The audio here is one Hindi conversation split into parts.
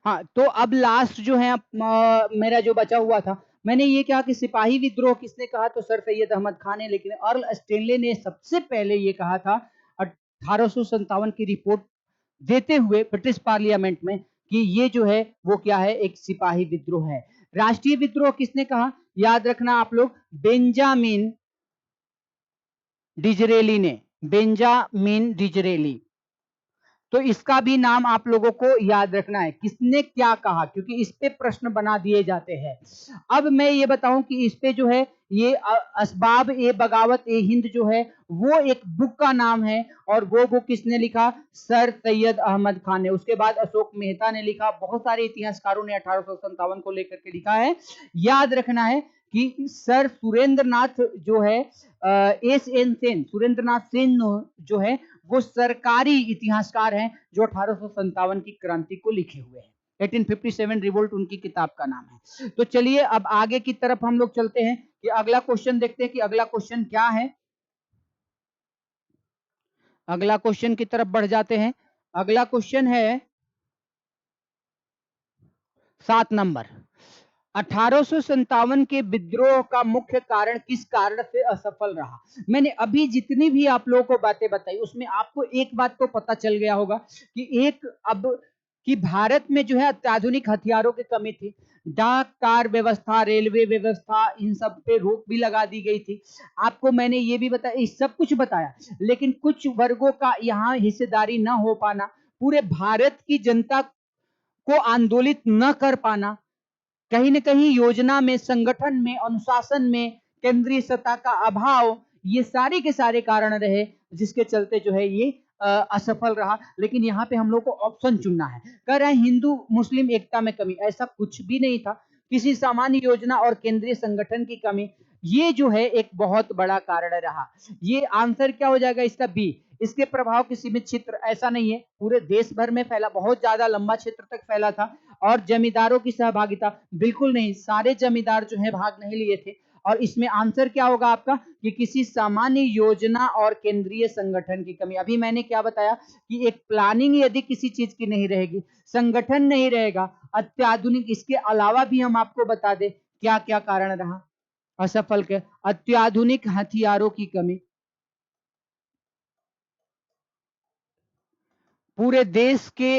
हाँ, तो अब लास्ट जो है मेरा जो बचा हुआ था, मैंने ये कहा कि सिपाही विद्रोह किसने कहा, तो सर सैयद अहमद खान ने, लेकिन अर्ल स्टेनले ने सबसे पहले ये कहा था 1857 की रिपोर्ट देते हुए ब्रिटिश पार्लियामेंट में कि ये जो है वो क्या है, एक सिपाही विद्रोह है। राष्ट्रीय विद्रोह किसने कहा, याद रखना आप लोग, बेंजामिन डिजरेली ने, बेंजामिन डिजरेली। तो इसका भी नाम आप लोगों को याद रखना है, किसने क्या कहा, क्योंकि इस पे प्रश्न बना दिए जाते हैं। अब मैं ये बताऊं कि इस पे जो है ये असबाब ए बगावत ए हिंद जो है वो एक बुक का नाम है, और वो बुक किसने लिखा, सर सैयद अहमद खान ने। उसके बाद अशोक मेहता ने लिखा, बहुत सारे इतिहासकारों ने 1857 को लेकर के लिखा है। याद रखना है कि सर सुरेंद्र नाथ जो है एस एन सेन, सुरेंद्र नाथ सेन जो है वो सरकारी इतिहासकार हैं जो 1857 की क्रांति को लिखे हुए हैं। 1857 रिवोल्ट उनकी किताब का नाम है। तो चलिए अब आगे की तरफ हम लोग चलते हैं कि अगला क्वेश्चन देखते हैं कि अगला क्वेश्चन क्या है। अगला क्वेश्चन की तरफ बढ़ जाते हैं। अगला क्वेश्चन है 7 नंबर। 1857 के विद्रोह का मुख्य कारण किस कारण से असफल रहा। मैंने अभी जितनी भी आप लोगों को बातें बताई उसमें आपको एक बात तो पता चल गया होगा कि एक अब कि भारत में जो है अत्याधुनिक हथियारों की कमी थी, डाक कार व्यवस्था, रेलवे व्यवस्था, इन सब पे रोक भी लगा दी गई थी। आपको मैंने ये भी बताया, सब कुछ बताया, लेकिन कुछ वर्गों का यहाँ हिस्सेदारी न हो पाना, पूरे भारत की जनता को आंदोलित न कर पाना, कहीं न कहीं योजना में, संगठन में, अनुशासन में केंद्रीय सत्ता का अभाव, ये सारे के सारे कारण रहे जिसके चलते जो है ये असफल रहा। लेकिन यहाँ पे हम लोग को ऑप्शन चुनना है। कह रहे हैं हिंदू मुस्लिम एकता में कमी, ऐसा कुछ भी नहीं था। किसी सामान्य योजना और केंद्रीय संगठन की कमी, ये जो है एक बहुत बड़ा कारण रहा। ये आंसर क्या हो जाएगा इसका, बी। इसके प्रभाव की सीमित क्षेत्र, ऐसा नहीं है, पूरे देश भर में फैला, बहुत ज्यादा लंबा क्षेत्र तक फैला था। और जमींदारों की सहभागिता, बिल्कुल नहीं, सारे जमींदार जो है भाग नहीं लिए थे। और इसमें आंसर क्या होगा आपका कि किसी सामान्य योजना और केंद्रीय संगठन की कमी। अभी मैंने क्या बताया कि एक प्लानिंग यदि किसी चीज की नहीं रहेगी, संगठन नहीं रहेगा, अत्याधुनिक, इसके अलावा भी हम आपको बता दें क्या क्या कारण रहा असफल के, अत्याधुनिक हथियारों की कमी, पूरे देश के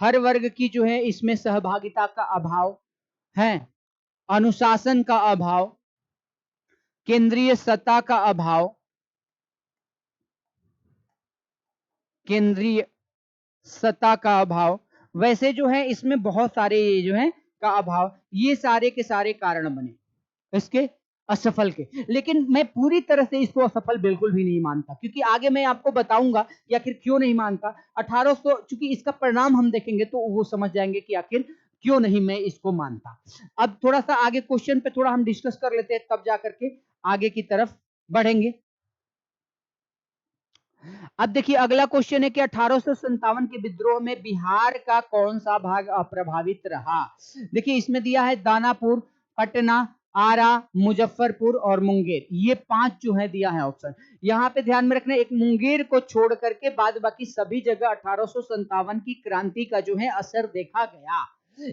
हर वर्ग की जो है इसमें सहभागिता का अभाव है, अनुशासन का अभाव, केंद्रीय सत्ता का अभाव, केंद्रीय सत्ता का अभाव, वैसे जो है इसमें बहुत सारे ये जो है का अभाव, ये सारे के सारे कारण बने इसके असफल के। लेकिन मैं पूरी तरह से इसको असफल बिल्कुल भी नहीं मानता, क्योंकि आगे मैं आपको बताऊंगा कि आखिर क्यों नहीं मानता। 1800, चूंकि इसका परिणाम हम देखेंगे तो वो समझ जाएंगे कि आखिर क्यों नहीं मैं इसको मानता। अब थोड़ा सा आगे क्वेश्चन पे थोड़ा हम डिस्कस कर लेते हैं, तब जाकर के आगे की तरफ बढ़ेंगे। अब देखिए अगला क्वेश्चन है कि 1857 के विद्रोह में बिहार का कौन सा भाग अप्रभावित रहा। देखिए इसमें दिया है दानापुर, पटना, आरा, मुजफ्फरपुर और मुंगेर, ये 5 जो है दिया है ऑप्शन। यहाँ पे ध्यान में रखना, एक मुंगेर को छोड़ करके बाद बाकी सभी जगह 1857 की क्रांति का जो है असर देखा गया,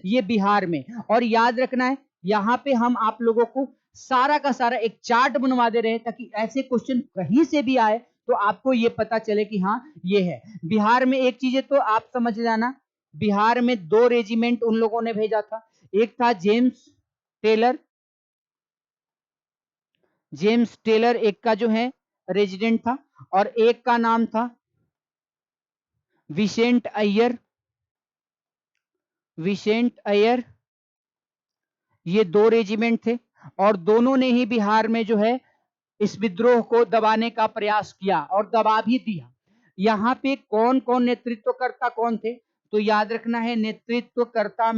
ये बिहार में। और याद रखना है यहाँ पे हम आप लोगों को सारा का सारा एक चार्ट बनवा दे रहे हैं, ताकि ऐसे क्वेश्चन कहीं से भी आए तो आपको ये पता चले कि हाँ ये है। बिहार में एक चीज है तो आप समझ जाना, बिहार में 2 रेजिमेंट उन लोगों ने भेजा था। एक था जेम्स टेलर, जेम्स टेलर एक का जो है रेजिडेंट था, और एक का नाम था विसेंट अय्यर, विसेंट अय्यर, ये 2 रेजिमेंट थे। और दोनों ने ही बिहार में जो है इस विद्रोह को दबाने का प्रयास किया और दबा भी दिया। यहाँ पे कौन कौन नेतृत्वकर्ता कौन थे, तो याद रखना है नेतृत्वकर्ता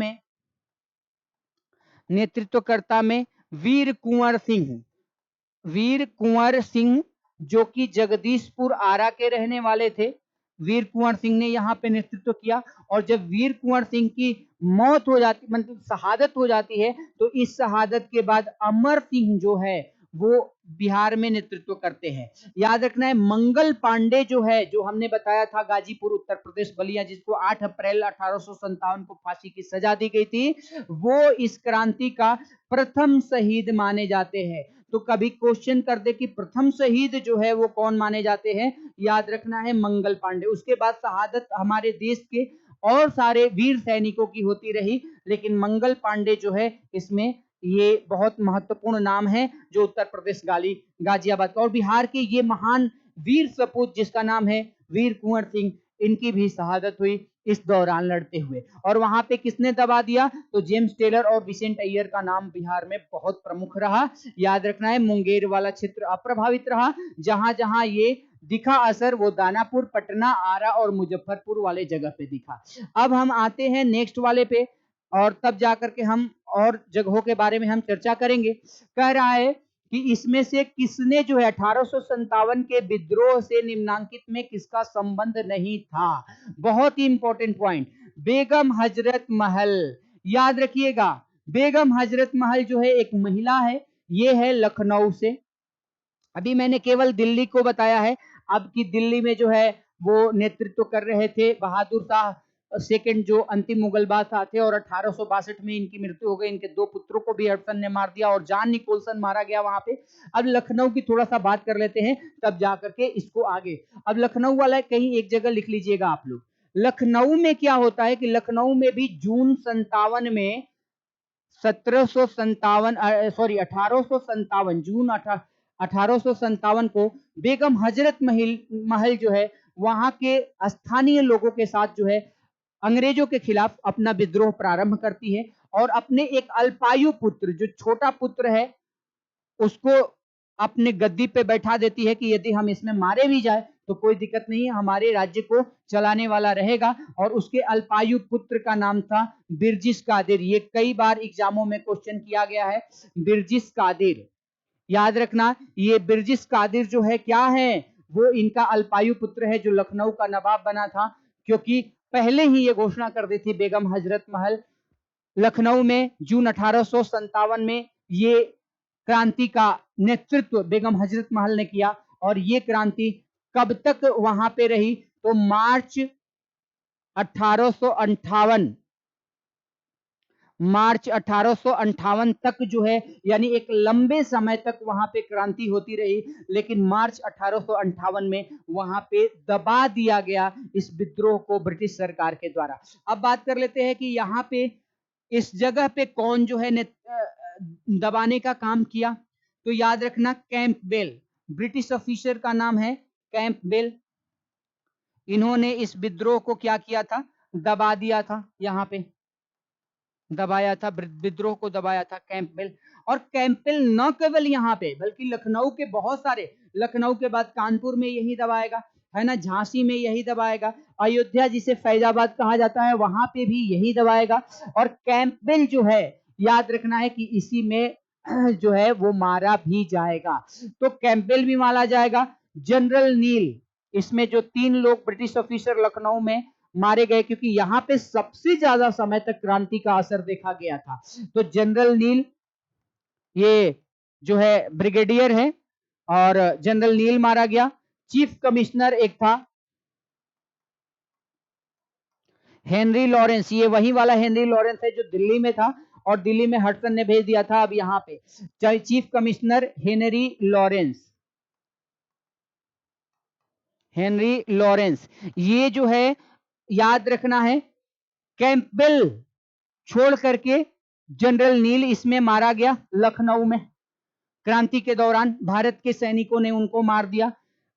में वीर कुंवर सिंह, वीर कुंवर सिंह जो कि जगदीशपुर आरा के रहने वाले थे। वीर कुंवर सिंह ने यहाँ पे नेतृत्व किया। और जब वीर कुंवर सिंह की मौत हो जाती, मतलब शहादत हो जाती है, तो इस शहादत के बाद अमर सिंह जो है वो बिहार में नेतृत्व करते हैं। याद रखना है मंगल पांडे जो है, जो हमने बताया था गाजीपुर उत्तर प्रदेश बलिया, जिसको 8 अप्रैल 1857 को फांसी की सजा दी गई थी, वो इस क्रांति का प्रथम शहीद माने जाते हैं। तो कभी क्वेश्चन कर दे कि प्रथम शहीद जो है वो कौन माने जाते हैं, याद रखना है मंगल पांडे। उसके बाद शहादत हमारे देश के और सारे वीर सैनिकों की होती रही, लेकिन मंगल पांडे जो है इसमें ये बहुत महत्वपूर्ण नाम है, जो उत्तर प्रदेश गाजियाबाद का। और बिहार के ये महान वीर सपूत जिसका नाम है वीर कुंवर सिंह, इनकी भी शहादत हुई इस दौरान लड़ते हुए। और वहां पे किसने दबा दिया, तो जेम्स टेलर और विसेंट अय्यर का नाम बिहार में बहुत प्रमुख रहा। याद रखना है मुंगेर वाला क्षेत्र अप्रभावित रहा, जहां जहां ये दिखा असर वो दानापुर, पटना, आरा और मुजफ्फरपुर वाले जगह पे दिखा। अब हम आते हैं नेक्स्ट वाले पे, और तब जाकर के हम और जगहों के बारे में हम चर्चा करेंगे। कह रहा है कि इसमें से किसने जो है 1857 के विद्रोह से निम्नांकित में किसका संबंध नहीं था। बहुत ही इंपॉर्टेंट पॉइंट, बेगम हजरत महल। याद रखिएगा, बेगम हजरत महल जो है एक महिला है, ये है लखनऊ से। अभी मैंने केवल दिल्ली को बताया है, अब की दिल्ली में जो है वो नेतृत्व कर रहे थे बहादुर शाह सेकंड, जो अंतिम मुगल बादशाह थे, और 1862 में इनकी मृत्यु हो गई। इनके दो पुत्रों को भी हडसन ने मार दिया और जॉन निकोलसन मारा गया वहां पे। अब लखनऊ की थोड़ा सा बात कर लेते हैं, तब जाकर के इसको आगे। अब लखनऊ वाला कहीं एक जगह लिख लीजिएगा आप लोग। लखनऊ में क्या होता है कि लखनऊ में भी जून 57 में 1857 जून 1857 को बेगम हजरत महल जो है वहां के स्थानीय लोगों के साथ जो है अंग्रेजों के खिलाफ अपना विद्रोह प्रारंभ करती है, और अपने एक अल्पायु पुत्र, जो छोटा पुत्र है, उसको अपने गद्दी पे बैठा देती है कि यदि हम इसमें मारे भी जाए तो कोई दिक्कत नहीं है, हमारे राज्य को चलाने वाला रहेगा। और उसके अल्पायु पुत्र का नाम था बिरजिस कादिर। ये कई बार एग्जामों में क्वेश्चन किया गया है, बिरजिस कादिर। याद रखना, ये बिरजिस कादिर जो है क्या है, वो इनका अल्पायु पुत्र है, जो लखनऊ का नवाब बना था, क्योंकि पहले ही ये घोषणा कर दी थी बेगम हजरत महल लखनऊ में जून 1857 में ये क्रांति का नेतृत्व बेगम हजरत महल ने किया। और ये क्रांति कब तक वहां पे रही, तो मार्च 1858 तक जो है, यानी एक लंबे समय तक वहां पे क्रांति होती रही, लेकिन मार्च 1858 में वहां पे दबा दिया गया इस विद्रोह को ब्रिटिश सरकार के द्वारा। अब बात कर लेते हैं कि यहाँ पे इस जगह पे कौन जो है दबाने का काम किया। तो याद रखना कैंपबेल, ब्रिटिश ऑफिसर का नाम है कैंपबेल। इन्होंने इस विद्रोह को क्या किया था, दबा दिया था, यहाँ पे दबाया था, विद्रोह को दबाया था कैंपबेल। और कैंपबेल न केवल यहाँ पे बल्कि लखनऊ के बहुत सारे, लखनऊ के बाद कानपुर में यही दबाएगा, है ना, झांसी में यही दबाएगा, अयोध्या जिसे फैजाबाद कहा जाता है वहां पे भी यही दबाएगा। और कैंपबेल जो है, याद रखना है कि इसी में जो है वो मारा भी जाएगा। तो कैंपबेल भी मारा जाएगा। जनरल नील, इसमें जो 3 लोग ब्रिटिश ऑफिसर लखनऊ में मारे गए, क्योंकि यहां पे सबसे ज्यादा समय तक क्रांति का असर देखा गया था। तो जनरल नील ये जो है ब्रिगेडियर है, और जनरल नील मारा गया। चीफ कमिश्नर एक था हेनरी लॉरेंस, ये वही वाला हेनरी लॉरेंस है जो दिल्ली में था, और दिल्ली में हडसन ने भेज दिया था। अब यहाँ पे chief commissioner Henry Lawrence, Henry Lawrence, ये जो है याद रखना है कैंपबेल छोड़ करके जनरल नील इसमें मारा गया लखनऊ में। क्रांति के दौरान भारत के सैनिकों ने उनको मार दिया,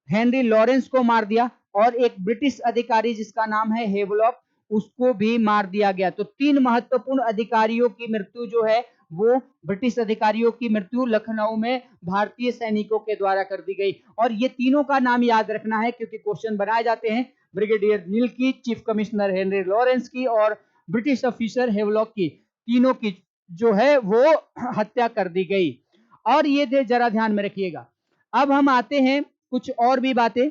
हेनरी लॉरेंस को मार दिया, और एक ब्रिटिश अधिकारी जिसका नाम है हेवलॉक, उसको भी मार दिया गया। तो 3 महत्वपूर्ण अधिकारियों की मृत्यु जो है, वो ब्रिटिश अधिकारियों की मृत्यु लखनऊ में भारतीय सैनिकों के द्वारा कर दी गई। और ये तीनों का नाम याद रखना है, क्योंकि क्वेश्चन बनाए जाते हैं, ब्रिगेडियर नील की, चीफ कमिश्नर हेनरी लॉरेंस की, और ब्रिटिश ऑफिसर हेवलॉक की, तीनों की जो है वो हत्या कर दी गई। और ये जरा ध्यान में रखिएगा। अब हम आते हैं कुछ और भी बातें,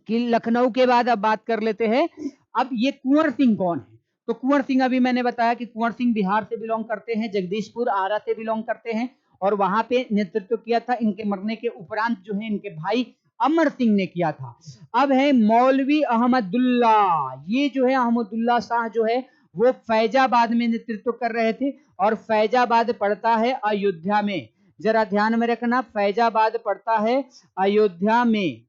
कि लखनऊ के बाद अब बात कर लेते हैं। अब ये कुंवर सिंह कौन है, तो कुंवर सिंह अभी मैंने बताया कि कुंवर सिंह बिहार से बिलोंग करते हैं, जगदीशपुर आरा से बिलोंग करते हैं, और वहां पे नेतृत्व किया था इनके मरने के उपरांत जो है इनके भाई अमर सिंह ने किया था। अब है मौलवी अहमदुल्ला, ये जो है अहमदुल्ला शाह जो है वो फैजाबाद में नेतृत्व कर रहे थे और फैजाबाद पड़ता है अयोध्या में। जरा ध्यान में रखना, फैजाबाद पड़ता है अयोध्या में।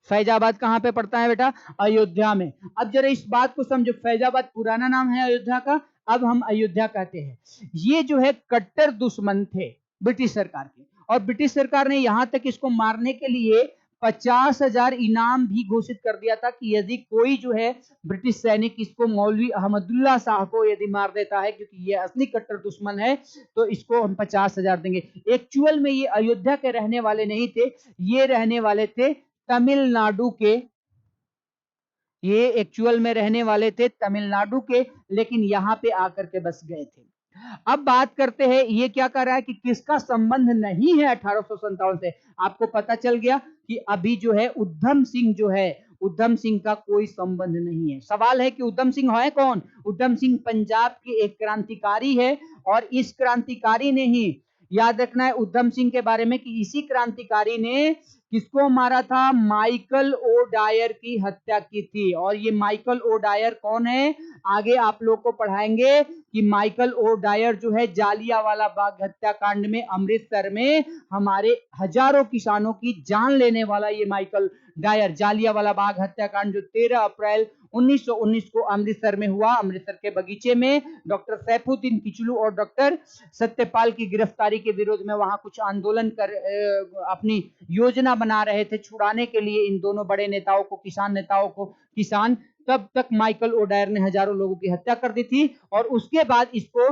फैजाबाद कहां पे पड़ता है बेटा? अयोध्या में। अब जरा इस बात को समझो, फैजाबाद पुराना नाम है अयोध्या का, अब हम अयोध्या कहते हैं। ये जो है कट्टर दुश्मन थे ब्रिटिश सरकार के, और ब्रिटिश सरकार ने यहां तक इसको मारने के लिए 50,000 इनाम भी घोषित कर दिया था कि यदि कोई जो है ब्रिटिश सैनिक इसको मौलवी अहमदुल्ला शाह को यदि मार देता है, क्योंकि ये असली कट्टर दुश्मन है, तो इसको हम 50,000 देंगे। एक्चुअल में ये अयोध्या के रहने वाले नहीं थे, ये रहने वाले थे तमिलनाडु के, ये एक्चुअल में रहने वाले थे तमिलनाडु के, लेकिन यहां पे आकर के बस गए थे। अब बात करते हैं ये क्या कर रहा है कि किसका संबंध नहीं है 1857 से। आपको पता चल गया कि अभी जो है उधम सिंह जो है, उधम सिंह का कोई संबंध नहीं है। सवाल है कि उधम सिंह है कौन? उधम सिंह पंजाब के एक क्रांतिकारी है, और इस क्रांतिकारी ने ही याद रखना है उधम सिंह के बारे में कि इसी क्रांतिकारी ने किसको मारा था? माइकल ओ डायर की हत्या की थी। और ये माइकल ओ डायर कौन है? आगे आप लोग को पढ़ाएंगे कि माइकल ओ डायर जो है जालियांवाला बाग हत्याकांड में अमृतसर में हमारे हजारों किसानों की जान लेने वाला ये माइकल डायर, जालियांवाला बाग हत्याकांड जो 13 अप्रैल 1919 को अमृतसर में हुआ, अमृतसर के बगीचे में डॉक्टर सैफुद्दीन किचलू और डॉक्टर सत्यपाल की गिरफ्तारी के विरोध में वहां कुछ आंदोलन कर अपनी योजना बना रहे थे छुड़ाने के लिए इन दोनों बड़े नेताओं को, किसान नेताओं को, किसान, तब तक माइकल ओ डायर ने हजारों लोगों की हत्या कर दी थी। और उसके बाद इसको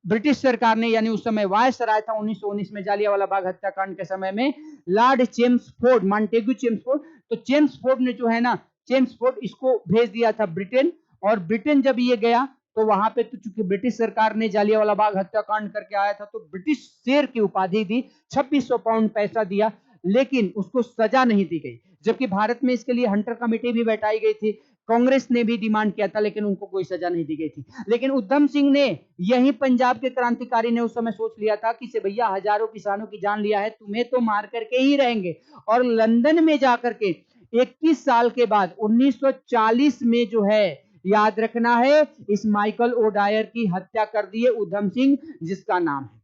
ब्रिटिश सरकार ने, यानी उस समय वायसराय था 1919 में जालियांवाला बाग हत्याकांड के समय में, लॉर्ड चेम्सफोर्ड, मॉन्टेग्यू चेम्सफोर्ड, तो चेम्सफोर्ड ने जो है ना, चेम्सफोर्ड इसको भेज दिया था ब्रिटेन। और ब्रिटेन जब ये गया तो वहां पे तो चूंकि ब्रिटिश सरकार ने जालियांवाला बाग हत्याकांड करके आया था, तो ब्रिटिश शेर की उपाधि दी, 2600 पाउंड पैसा दिया, लेकिन उसको सजा नहीं दी गई। जबकि भारत में इसके लिए हंटर कमेटी भी बैठाई गई थी, कांग्रेस ने भी डिमांड किया था, लेकिन उनको कोई सजा नहीं दी गई थी। लेकिन उधम सिंह ने, यही पंजाब के क्रांतिकारी ने उस समय सोच लिया था कि से भैया हजारों किसानों की जान लिया है, तुम्हें तो मार करके ही रहेंगे। और लंदन में जाकर के 21 साल के बाद 1940 में जो है, याद रखना है, इस माइकल ओ डायर की हत्या कर दी है उधम सिंह, जिसका नाम है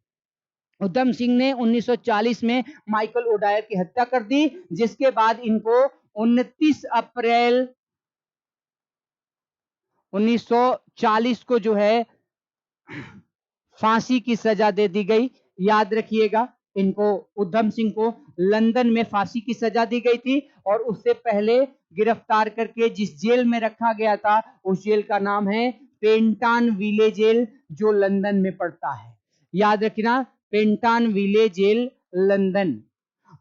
उधम सिंह ने 1940 में माइकल ओ डायर की हत्या कर दी, जिसके बाद इनको 29 अप्रैल 1940 को जो है फांसी की सजा दे दी गई। याद रखिएगा, इनको, उधम सिंह को लंदन में फांसी की सजा दी गई थी, और उससे पहले गिरफ्तार करके जिस जेल में रखा गया था, उस जेल का नाम है पेंटान विले जेल, जो लंदन में पड़ता है। याद रखना, पेंटान विले जेल, लंदन।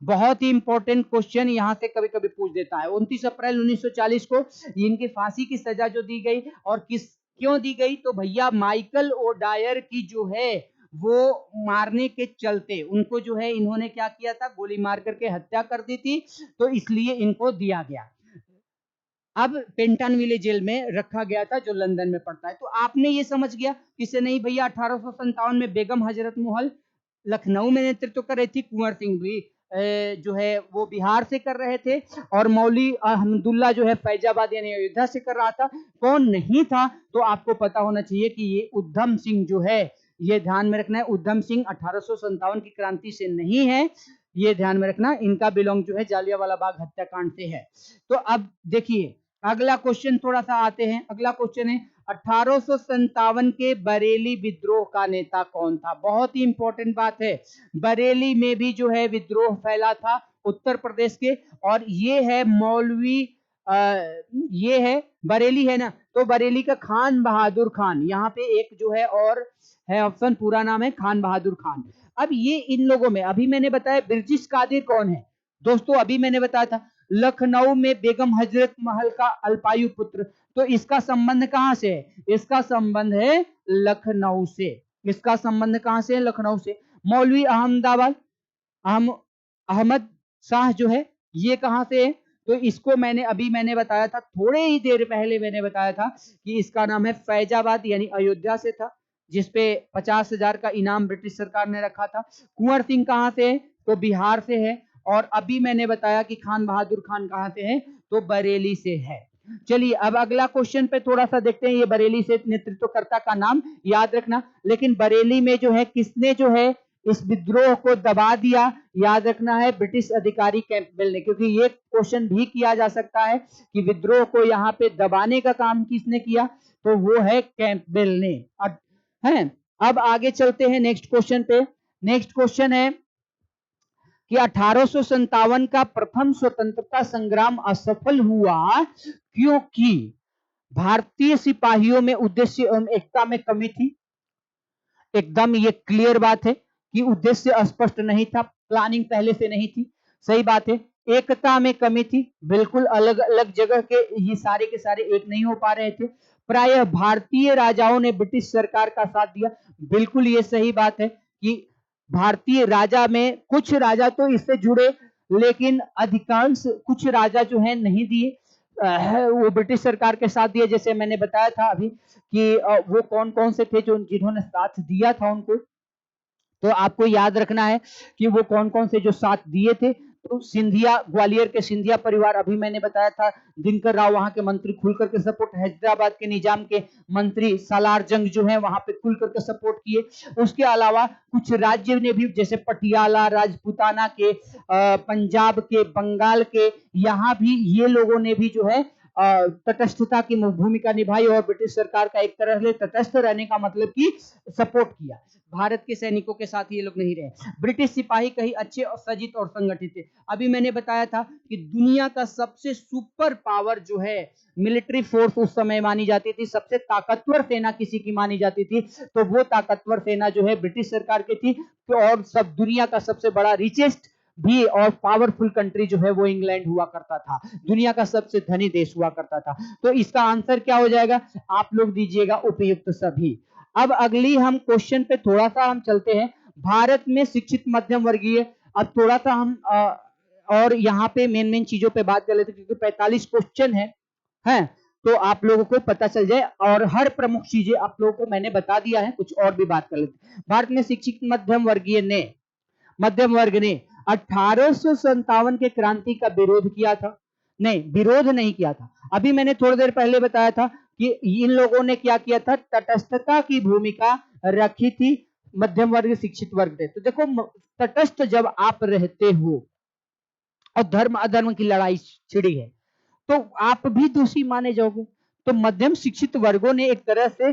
बहुत ही इंपॉर्टेंट क्वेश्चन यहां से कभी कभी पूछ देता है। 29 अप्रैल 1940 को इनकी फांसी की सजा जो दी गई, और किस क्यों दी गई? तो भैया माइकल ओ डायर की जो है वो मारने के चलते, उनको जो है इन्होंने क्या किया था, गोली मार करके हत्या कर दी थी, तो इसलिए इनको दिया गया। अब पेंटानविले जेल में रखा गया था, जो लंदन में पड़ता है। तो आपने ये समझ गया किसे नहीं भैया, 1857 में बेगम हजरत महल लखनऊ में नेतृत्व कर रही थी, कुंवर सिंह भी जो है वो बिहार से कर रहे थे, और मौली अहमदुल्ला जो है फैजाबाद यानी अयोध्या से कर रहा था। कौन नहीं था? तो आपको पता होना चाहिए कि ये उधम सिंह जो है, ये ध्यान में रखना है, उधम सिंह 1857 की क्रांति से नहीं है, ये ध्यान में रखना, इनका बिलोंग जो है जालियांवाला बाग हत्याकांड से है। तो अब देखिए अगला क्वेश्चन थोड़ा सा आते हैं। अगला क्वेश्चन है 1857 के बरेली विद्रोह का नेता कौन था? बहुत ही इंपॉर्टेंट बात है। बरेली में भी जो है विद्रोह फैला था उत्तर प्रदेश के, और ये है मौलवी ये है बरेली है ना, तो बरेली का खान बहादुर खान, यहाँ पे एक जो है और है ऑप्शन, पूरा नाम है खान बहादुर खान। अब ये इन लोगों में अभी मैंने बताया बिरजिश कादिर कौन है दोस्तों, अभी मैंने बताया था लखनऊ में बेगम हजरत महल का अल्पायु पुत्र, तो इसका संबंध कहां से है? इसका संबंध है लखनऊ से। इसका संबंध कहां से है? लखनऊ से। मौलवी अहमदाबाद अहमद शाह जो है, ये कहां से है? तो इसको मैंने बताया था, थोड़े ही देर पहले मैंने बताया था कि इसका नाम है फैजाबाद यानी अयोध्या से था। जिसपे 50,000 का इनाम ब्रिटिश सरकार ने रखा था। कुंवर सिंह कहाँ से है? तो बिहार से है। और अभी मैंने बताया कि खान बहादुर खान कहाँ से है? तो बरेली से है। चलिए अब अगला क्वेश्चन पे थोड़ा सा देखते हैं। ये बरेली से नेतृत्वकर्ता का नाम याद रखना, लेकिन बरेली में जो है किसने जो है इस विद्रोह को दबा दिया? याद रखना है ब्रिटिश अधिकारी कैंपबेल ने, क्योंकि ये क्वेश्चन भी किया जा सकता है कि विद्रोह को यहाँ पे दबाने का काम किसने किया? तो वो है कैंपबेल ने। अब है, अब आगे चलते हैं नेक्स्ट क्वेश्चन पे। नेक्स्ट क्वेश्चन है कि 1857 का प्रथम स्वतंत्रता संग्राम असफल हुआ क्योंकि भारतीय सिपाहियों में उद्देश्य एवं एकता में कमी थी। एकदम ये क्लियर बात है कि उद्देश्य स्पष्ट नहीं था, प्लानिंग पहले से नहीं थी। सही बात है। एकता में कमी थी, बिल्कुल अलग अलग जगह के ये सारे के सारे एक नहीं हो पा रहे थे। प्रायः भारतीय राजाओं ने ब्रिटिश सरकार का साथ दिया, बिल्कुल ये सही बात है कि भारतीय राजा में कुछ राजा तो इससे जुड़े, लेकिन अधिकांश कुछ राजा जो है नहीं दिए, वो ब्रिटिश सरकार के साथ दिए। जैसे मैंने बताया था अभी कि वो कौन कौन से थे जो जिन्होंने साथ दिया था उनको, तो आपको याद रखना है कि वो कौन कौन से जो साथ दिए थे। तो सिंधिया, ग्वालियर के सिंधिया परिवार, अभी मैंने बताया था दिनकर राव वहां के मंत्री खुल करके सपोर्ट, हैदराबाद के निजाम के मंत्री सालार जंग जो है वहां पे खुल करके सपोर्ट किए। उसके अलावा कुछ राज्य ने भी, जैसे पटियाला, राजपूताना के, पंजाब के, बंगाल के, यहाँ भी ये लोगों ने भी जो है तटस्थता की भूमिका निभाई और ब्रिटिश सरकार का एक तरह से तटस्थ रहने का मतलब कि सपोर्ट किया। भारत के सैनिकों के साथ ये लोग नहीं रहे। ब्रिटिश सिपाही कहीं अच्छे और सजित और संगठित थे। अभी मैंने बताया था कि दुनिया का सबसे सुपर पावर जो है मिलिट्री फोर्स उस समय मानी जाती थी, सबसे ताकतवर सेना किसी की मानी जाती थी, तो वो ताकतवर सेना जो है ब्रिटिश सरकार की थी। तो और सब दुनिया का सबसे बड़ा रिचेस्ट भी और पावरफुल कंट्री जो है वो इंग्लैंड हुआ करता था, दुनिया का सबसे धनी देश हुआ करता था। तो इसका आंसर क्या हो जाएगा? आप लोग दीजिएगा उपयुक्त सभी। अब अगली हम क्वेश्चन पे थोड़ा सा हम चलते हैं। भारत में शिक्षित मध्यम वर्गीय, अब थोड़ा सा हम और यहाँ पे मेन चीजों पे बात कर लेते हैं, क्योंकि 45 क्वेश्चन है तो आप लोगों को पता चल जाए, और हर प्रमुख चीजें आप लोगों को मैंने बता दिया है। कुछ और भी बात कर लेते हैं। भारत में शिक्षित मध्यम वर्ग ने 1857 के क्रांति का विरोध किया था। नहीं, विरोध नहीं किया था। अभी मैंने थोड़ी देर पहले बताया था कि इन लोगों ने क्या किया था? तटस्थता की भूमिका रखी थी। मध्यम वर्ग शिक्षित वर्ग थे। तो देखो, तटस्थ जब आप रहते हो और धर्म अधर्म की लड़ाई छिड़ी है तो आप भी दोषी माने जाओगे। तो मध्यम शिक्षित वर्गों ने एक तरह से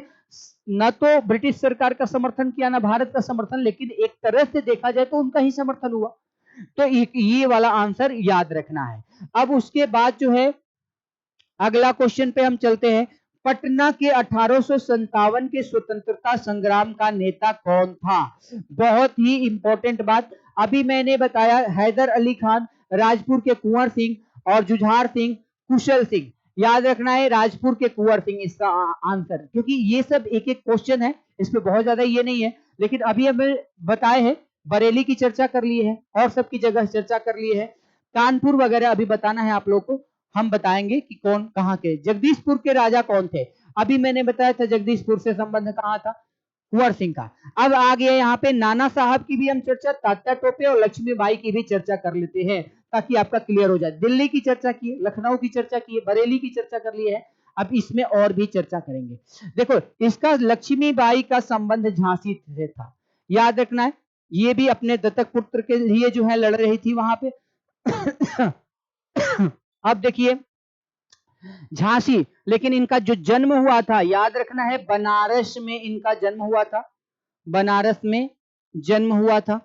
न तो ब्रिटिश सरकार का समर्थन किया ना भारत का समर्थन, लेकिन एक तरह से देखा जाए तो उनका ही समर्थन हुआ। तो ये वाला आंसर याद रखना है। अब उसके बाद जो है अगला क्वेश्चन पे हम चलते हैं। पटना के 1857 के स्वतंत्रता संग्राम का नेता कौन था? बहुत ही इंपॉर्टेंट बात। अभी मैंने बताया हैदर अली खान, राजपुर के कुंवर सिंह और जुझार सिंह, कुशल सिंह। याद रखना है राजपुर के कुंवर सिंह इसका आंसर, क्योंकि ये सब एक एक क्वेश्चन है, इसमें बहुत ज्यादा ये नहीं है, लेकिन अभी हमें बताए हैं। बरेली की चर्चा कर ली है और सबकी जगह चर्चा कर ली है। कानपुर वगैरह अभी बताना है आप लोग को, हम बताएंगे कि कौन कहां के। जगदीशपुर के राजा कौन थे? अभी मैंने बताया था जगदीशपुर से संबंध कहां था? कुंवर सिंह का। अब आ गया यहाँ पे नाना साहब की भी हम चर्चा, तात्या टोपे और लक्ष्मीबाई की भी चर्चा कर लेते हैं ताकि आपका क्लियर हो जाए। दिल्ली की चर्चा की, लखनऊ की चर्चा की, बरेली की चर्चा कर ली है। अब इसमें और भी चर्चा करेंगे। देखो, इसका लक्ष्मीबाई का संबंध झांसी से था, याद रखना है। ये भी अपने दत्तक पुत्र के लिए जो है लड़ रही थी वहां पे। अब देखिए झांसी, लेकिन इनका जो जन्म हुआ था याद रखना है बनारस में इनका जन्म हुआ था, बनारस में जन्म हुआ था।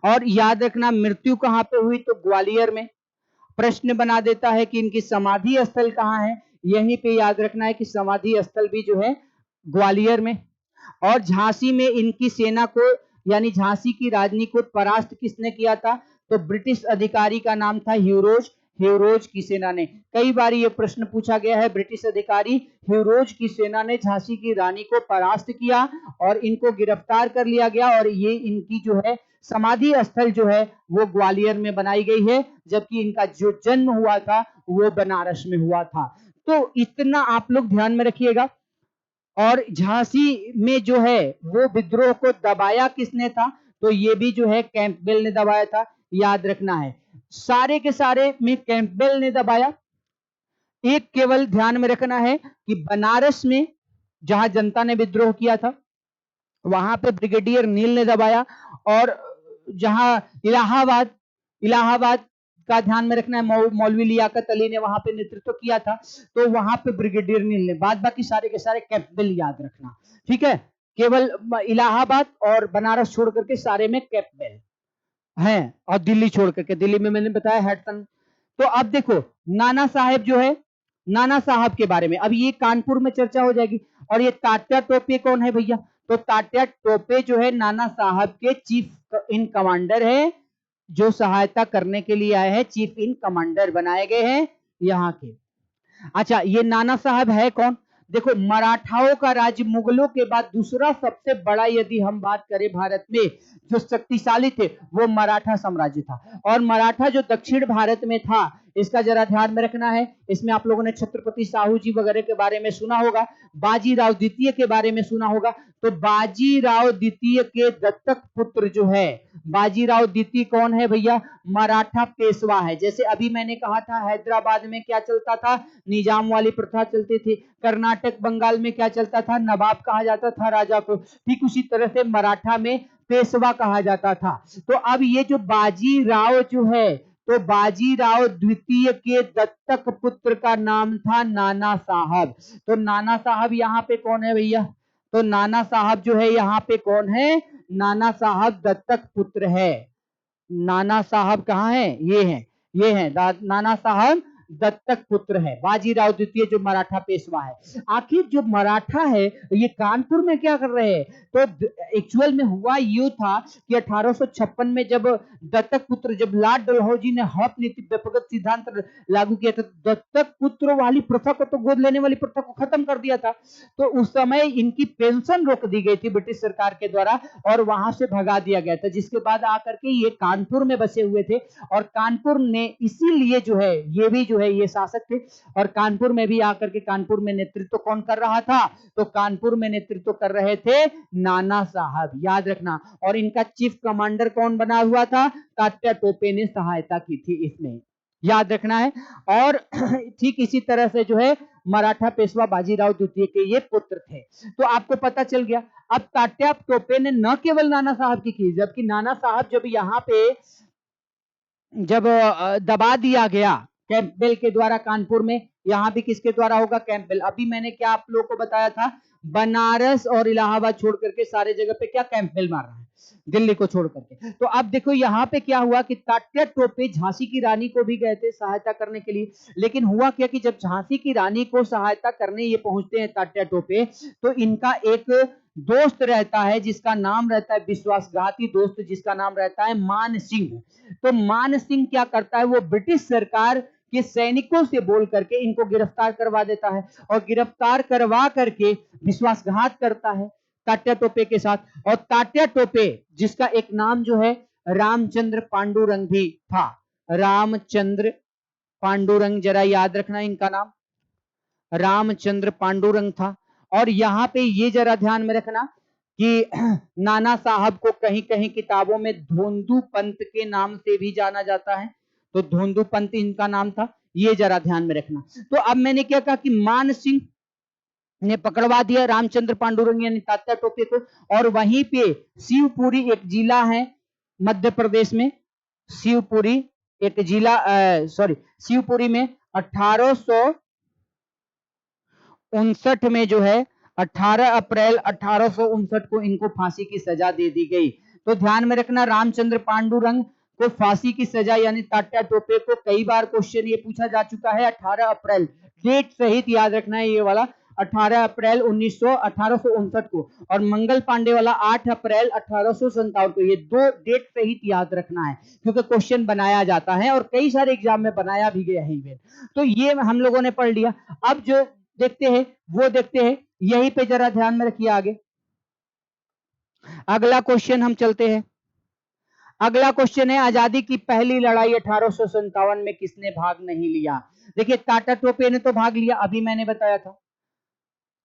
और याद रखना मृत्यु कहां पे हुई? तो ग्वालियर में। प्रश्न बना देता है कि इनकी समाधि स्थल कहां है, यहीं पे याद रखना है कि समाधि स्थल भी जो है ग्वालियर में। और झांसी में इनकी सेना को, यानी झांसी की राजनी को परास्त किसने किया था? तो ब्रिटिश अधिकारी का नाम था ह्यूरोज, ह्यूरोज की सेना ने। कई बार ये प्रश्न पूछा गया है। ब्रिटिश अधिकारी ह्यूरोज की सेना ने झांसी की रानी को परास्त किया और इनको गिरफ्तार कर लिया गया, और ये इनकी जो है समाधि स्थल जो है वो ग्वालियर में बनाई गई है, जबकि इनका जो जन्म हुआ था वो बनारस में हुआ था। तो इतना आप लोग ध्यान में रखिएगा। और झांसी में जो है वो विद्रोह को दबाया किसने था, तो ये भी जो है कैंपबेल ने दबाया था, याद रखना है। सारे के सारे में कैंपबेल ने दबाया। एक केवल ध्यान में रखना है कि बनारस में जहां जनता ने विद्रोह किया था वहां पे ब्रिगेडियर नील ने दबाया, और जहां इलाहाबाद इलाहाबाद का ध्यान में रखना है, मौलवी लियाकत अली ने वहां पे नेतृत्व किया था, तो वहां पे ब्रिगेडियर नील ने, बाद बाकी सारे के सारे कैंपबेल, याद रखना, ठीक है। केवल इलाहाबाद और बनारस छोड़ करके सारे में कैंपबेल हैं, और दिल्ली छोड़ करके, दिल्ली में मैंने बताया हैडसन। तो अब देखो नाना साहेब जो है, नाना साहब के बारे में अब ये कानपुर में चर्चा हो जाएगी। और ये तात्या टोपे कौन है भैया, तो तात्या टोपे जो है नाना साहब के चीफ इन कमांडर है, जो सहायता करने के लिए आए हैं, चीफ इन कमांडर बनाए गए हैं यहाँ के। अच्छा, ये नाना साहब है कौन, देखो मराठाओं का राज्य मुगलों के बाद दूसरा सबसे बड़ा, यदि हम बात करें भारत में जो शक्तिशाली थे वो मराठा साम्राज्य था। और मराठा जो दक्षिण भारत में था, इसका जरा ध्यान में रखना है, इसमें आप लोगों ने छत्रपति साहू जी वगैरह के बारे में सुना होगा, बाजीराव द्वितीय के बारे में सुना होगा। तो बाजीराव द्वितीय के दत्तक पुत्र जो है, बाजीराव द्वितीय कौन है भैया, मराठा पेशवा है। जैसे अभी मैंने कहा था हैदराबाद में क्या चलता था, निजाम वाली प्रथा चलती थी, कर्नाटक बंगाल में क्या चलता था, नवाब कहा जाता था राजा को, ठीक उसी तरह से मराठा में पेशवा कहा जाता था। तो अब ये जो बाजीराव जो है, तो बाजीराव द्वितीय के दत्तक पुत्र का नाम था नाना साहब। तो नाना साहब यहाँ पे कौन है भैया, तो नाना साहब जो है यहाँ पे कौन है, नाना साहब दत्तक पुत्र है। नाना साहब कहाँ है, ये है नाना साहब दत्तक पुत्र है, बाजीराव द्वितीय जो मराठा पेशवा है। आखिर जो मराठा है ये कानपुर में क्या कर रहे हैं, तो एक्चुअल में हुआ यूं था कि 1856 में जब दत्तक पुत्र, जब लॉर्ड डलहौजी ने हॉप नीति व्यपगत सिद्धांत लागू किया था, दत्तक पुत्र वाली प्रथा को, तो गोद लेने वाली प्रथा को खत्म कर दिया था। तो उस समय इनकी पेंशन रोक दी गई थी ब्रिटिश सरकार के द्वारा, और वहां से भगा दिया गया था, जिसके बाद आकर के ये कानपुर में बसे हुए थे। और कानपुर ने इसीलिए जो है, ये भी जो है ये शासक थे, और कानपुर में भी आकर के, कानपुर में नेतृत्व कौन कर रहा था, तो कानपुर में नेतृत्व कर रहे थे नाना साहब, याद रखना। और इनका चीफ कमांडर कौन बना हुआ था, तात्या टोपे ने सहायता की थी इसमें, याद रखना है। और ठीक इसी तरह से जो है मराठा पेशवा बाजीराव द्वितीय के ये पुत्र थे। तो आपको पता चल गया। अब तात्या टोपे ने न केवल नाना साहब की, जबकि नाना साहब जब यहाँ पे जब दबा दिया गया कैंपबेल के द्वारा कानपुर में, यहां भी किसके द्वारा होगा, कैंपबेल। अभी मैंने क्या आप लोगों को बताया था, बनारस और इलाहाबाद छोड़ करके सारे जगह पे क्या कैंपबेल मार रहा है, दिल्ली को छोड़ करके। तो अब देखो यहाँ पे क्या हुआ कि तात्या टोपे झांसी की रानी को भी गए थे सहायता करने के लिए, लेकिन हुआ क्या कि जब झांसी की रानी को सहायता करने ये पहुंचते हैं तात्या टोपे, तो इनका एक दोस्त रहता है जिसका नाम रहता है, विश्वासघाती दोस्त जिसका नाम रहता है मान सिंह। तो मान सिंह क्या करता है, वो ब्रिटिश सरकार के सैनिकों से बोल करके इनको गिरफ्तार करवा देता है, और गिरफ्तार करवा करके विश्वासघात करता है तात्या टोपे के साथ। और तात्या टोपे जिसका एक नाम जो है रामचंद्र पांडुरंग भी था, रामचंद्र पांडुरंग, जरा याद रखना इनका नाम रामचंद्र पांडुरंग था। और यहां पे ये जरा ध्यान में रखना कि नाना साहब को कहीं कहीं किताबों में धोंदू पंत के नाम से भी जाना जाता है, तो धोंदू पंत इनका नाम था, ये जरा ध्यान में रखना। तो अब मैंने क्या कहा कि मान सिंह ने पकड़वा दिया रामचंद्र पांडुरंग यानी तात्या टोपे को, और वहीं पे शिवपुरी एक जिला है मध्य प्रदेश में, शिवपुरी एक जिला, सॉरी शिवपुरी में 1859 में जो है 18 अप्रैल 1859 को इनको फांसी की सजा दे दी गई। तो ध्यान में रखना रामचंद्र पांडुरंग को फांसी की सजा, यानी तात्या टोपे को कई बार क्वेश्चन ये पूछा जा चुका है, 18 अप्रैल डेट सहित याद रखना है ये वाला, 18 अप्रैल 1859 को, और मंगल पांडे वाला 8 अप्रैल 1857 को, ये दो डेट सहित याद रखना है क्योंकि क्वेश्चन बनाया जाता है और कई सारे एग्जाम में बनाया भी गया है इवेंट। तो ये हम लोगों ने पढ़ लिया। अब जो देखते हैं वो देखते हैं, यहीं पे जरा ध्यान में रखिए। आगे अगला क्वेश्चन हम चलते हैं। अगला क्वेश्चन है आजादी की पहली लड़ाई 1857 में किसने भाग नहीं लिया। देखिए तात्या टोपे ने तो भाग लिया, अभी मैंने बताया था,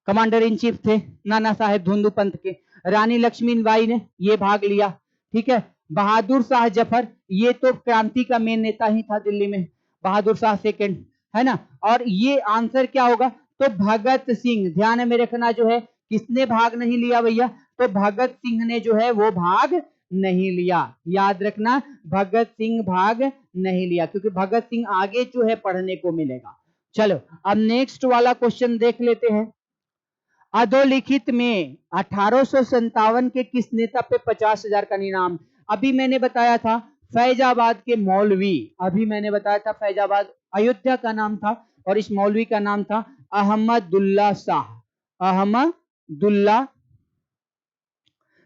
कमांडर इन चीफ थे नाना साहेब धुंधु पंत के। रानी लक्ष्मीबाई ने ये भाग लिया, ठीक है। बहादुर शाह जफर, ये तो क्रांति का मेन नेता ही था दिल्ली में, बहादुर शाह सेकंड, है ना। और ये आंसर क्या होगा, तो भगत सिंह, ध्यान में रखना जो है, किसने भाग नहीं लिया भैया, तो भगत सिंह ने जो है वो भाग नहीं लिया, याद रखना, भगत सिंह भाग नहीं लिया, क्योंकि भगत सिंह आगे जो है पढ़ने को मिलेगा। चलो अब नेक्स्ट वाला क्वेश्चन देख लेते हैं। अधोलिखित में 1857 के किस नेता पे 50,000 का इनाम। अभी मैंने बताया था फैजाबाद के मौलवी, अभी मैंने बताया था फैजाबाद अयोध्या का नाम था, और इस मौलवी का नाम था अहमदुल्ला शाह, अहमदुल्ला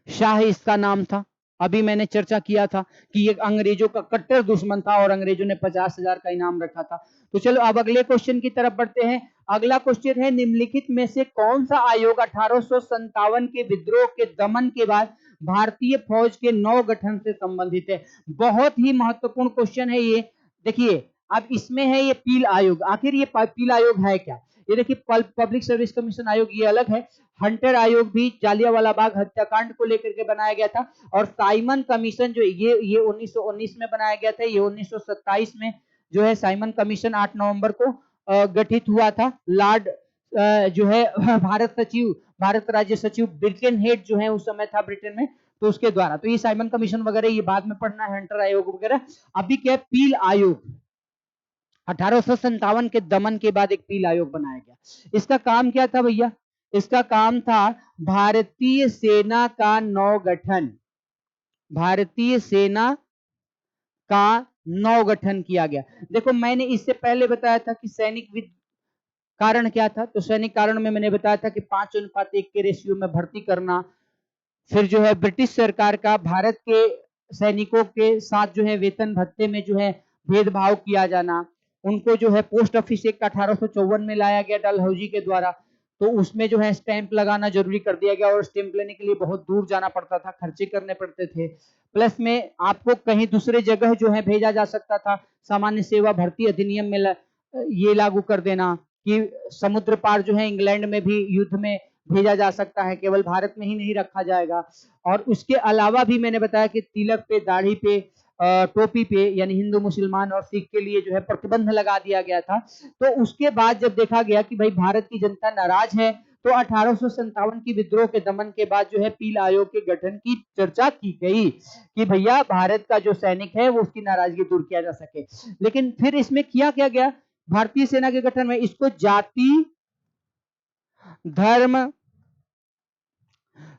शाह इसका नाम था। अभी मैंने चर्चा किया था कि ये अंग्रेजों का कट्टर दुश्मन था और अंग्रेजों ने 50,000 का इनाम रखा था। तो चलो अब अगले क्वेश्चन की तरफ बढ़ते हैं। अगला क्वेश्चन है, निम्नलिखित में से कौन सा आयोग 1857 के विद्रोह के दमन के बाद भारतीय फौज के नव गठन से संबंधित है। बहुत ही महत्वपूर्ण क्वेश्चन है ये। देखिए अब इसमें है ये पील आयोग, आखिर ये पील आयोग है क्या। ये देखिए पब्लिक सर्विस कमीशन आयोग ये अलग है, हंटर आयोग भी जालियांवाला बाग हत्याकांड को लेकर के बनाया गया था, और साइमन कमीशन जो ये 1919 में बनाया गया था, ये 1927 में जो है साइमन कमीशन 8 नवंबर को गठित हुआ था। लॉर्ड जो है भारत सचिव, भारत राज्य सचिव ब्रिटेन हेड जो है उस समय था ब्रिटेन में, तो उसके द्वारा, तो ये साइमन कमीशन वगैरह ये बाद में पढ़ना है, हंटर आयोग वगैरह। अभी क्या है, पील आयोग 1857 के दमन के बाद एक पील आयोग बनाया गया। इसका काम क्या था भैया, इसका काम था भारतीय सेना का नवगठन, भारतीय सेना का नवगठन किया गया। देखो मैंने इससे पहले बताया था कि सैनिक कारण क्या था, तो सैनिक कारण में मैंने बताया था कि 5:1 के रेशियो में भर्ती करना, फिर जो है ब्रिटिश सरकार का भारत के सैनिकों के साथ जो है वेतन भत्ते में जो है भेदभाव किया जाना, उनको जो है पोस्ट ऑफिस एक्ट 1854 में लाया गया डलहौजी के द्वारा, तो उसमें जो है स्टैंप लगाना जरूरी कर दिया गया, और स्टैंप लेने के लिए बहुत दूर जाना पड़ता था, खर्चे करने पड़ते थे। प्लस में आपको कहीं दूसरे जगह जो है भेजा जा सकता था, सामान्य सेवा भर्ती अधिनियम में ये लागू कर देना कि समुद्र पार जो है इंग्लैंड में भी युद्ध में भेजा जा सकता है, केवल भारत में ही नहीं रखा जाएगा। और उसके अलावा भी मैंने बताया कि तिलक पे, दाढ़ी पे, टोपी पे, यानी हिंदू मुसलमान और सिख के लिए जो है प्रतिबंध लगा दिया गया था। तो उसके बाद जब देखा गया कि भाई भारत की जनता नाराज है, तो 1857 की विद्रोह के दमन के बाद जो है पील आयोग के गठन की चर्चा की गई कि भैया भारत का जो सैनिक है वो उसकी नाराजगी दूर किया जा सके। लेकिन फिर इसमें किया क्या गया, भारतीय सेना के गठन में इसको जाति, धर्म,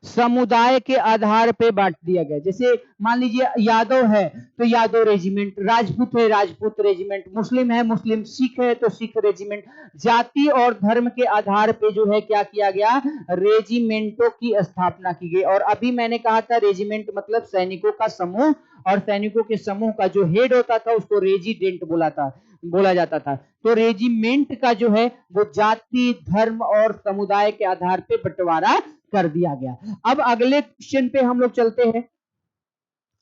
समुदाय के आधार पे बांट दिया गया। जैसे मान लीजिए यादव है तो यादव रेजिमेंट, राजपूत है राजपूत रेजिमेंट, मुस्लिम है मुस्लिम, सिख है तो सिख रेजिमेंट। जाति और धर्म के आधार पे जो है क्या किया गया, रेजिमेंटों की स्थापना की गई। और अभी मैंने कहा था रेजिमेंट मतलब सैनिकों का समूह, और सैनिकों के समूह का जो हेड होता था उसको रेजिडेंट बोला जाता था। तो रेजिमेंट का जो है वो जाति, धर्म और समुदाय के आधार पे बंटवारा कर दिया गया। अब अगले क्वेश्चन पे हम लोग चलते हैं।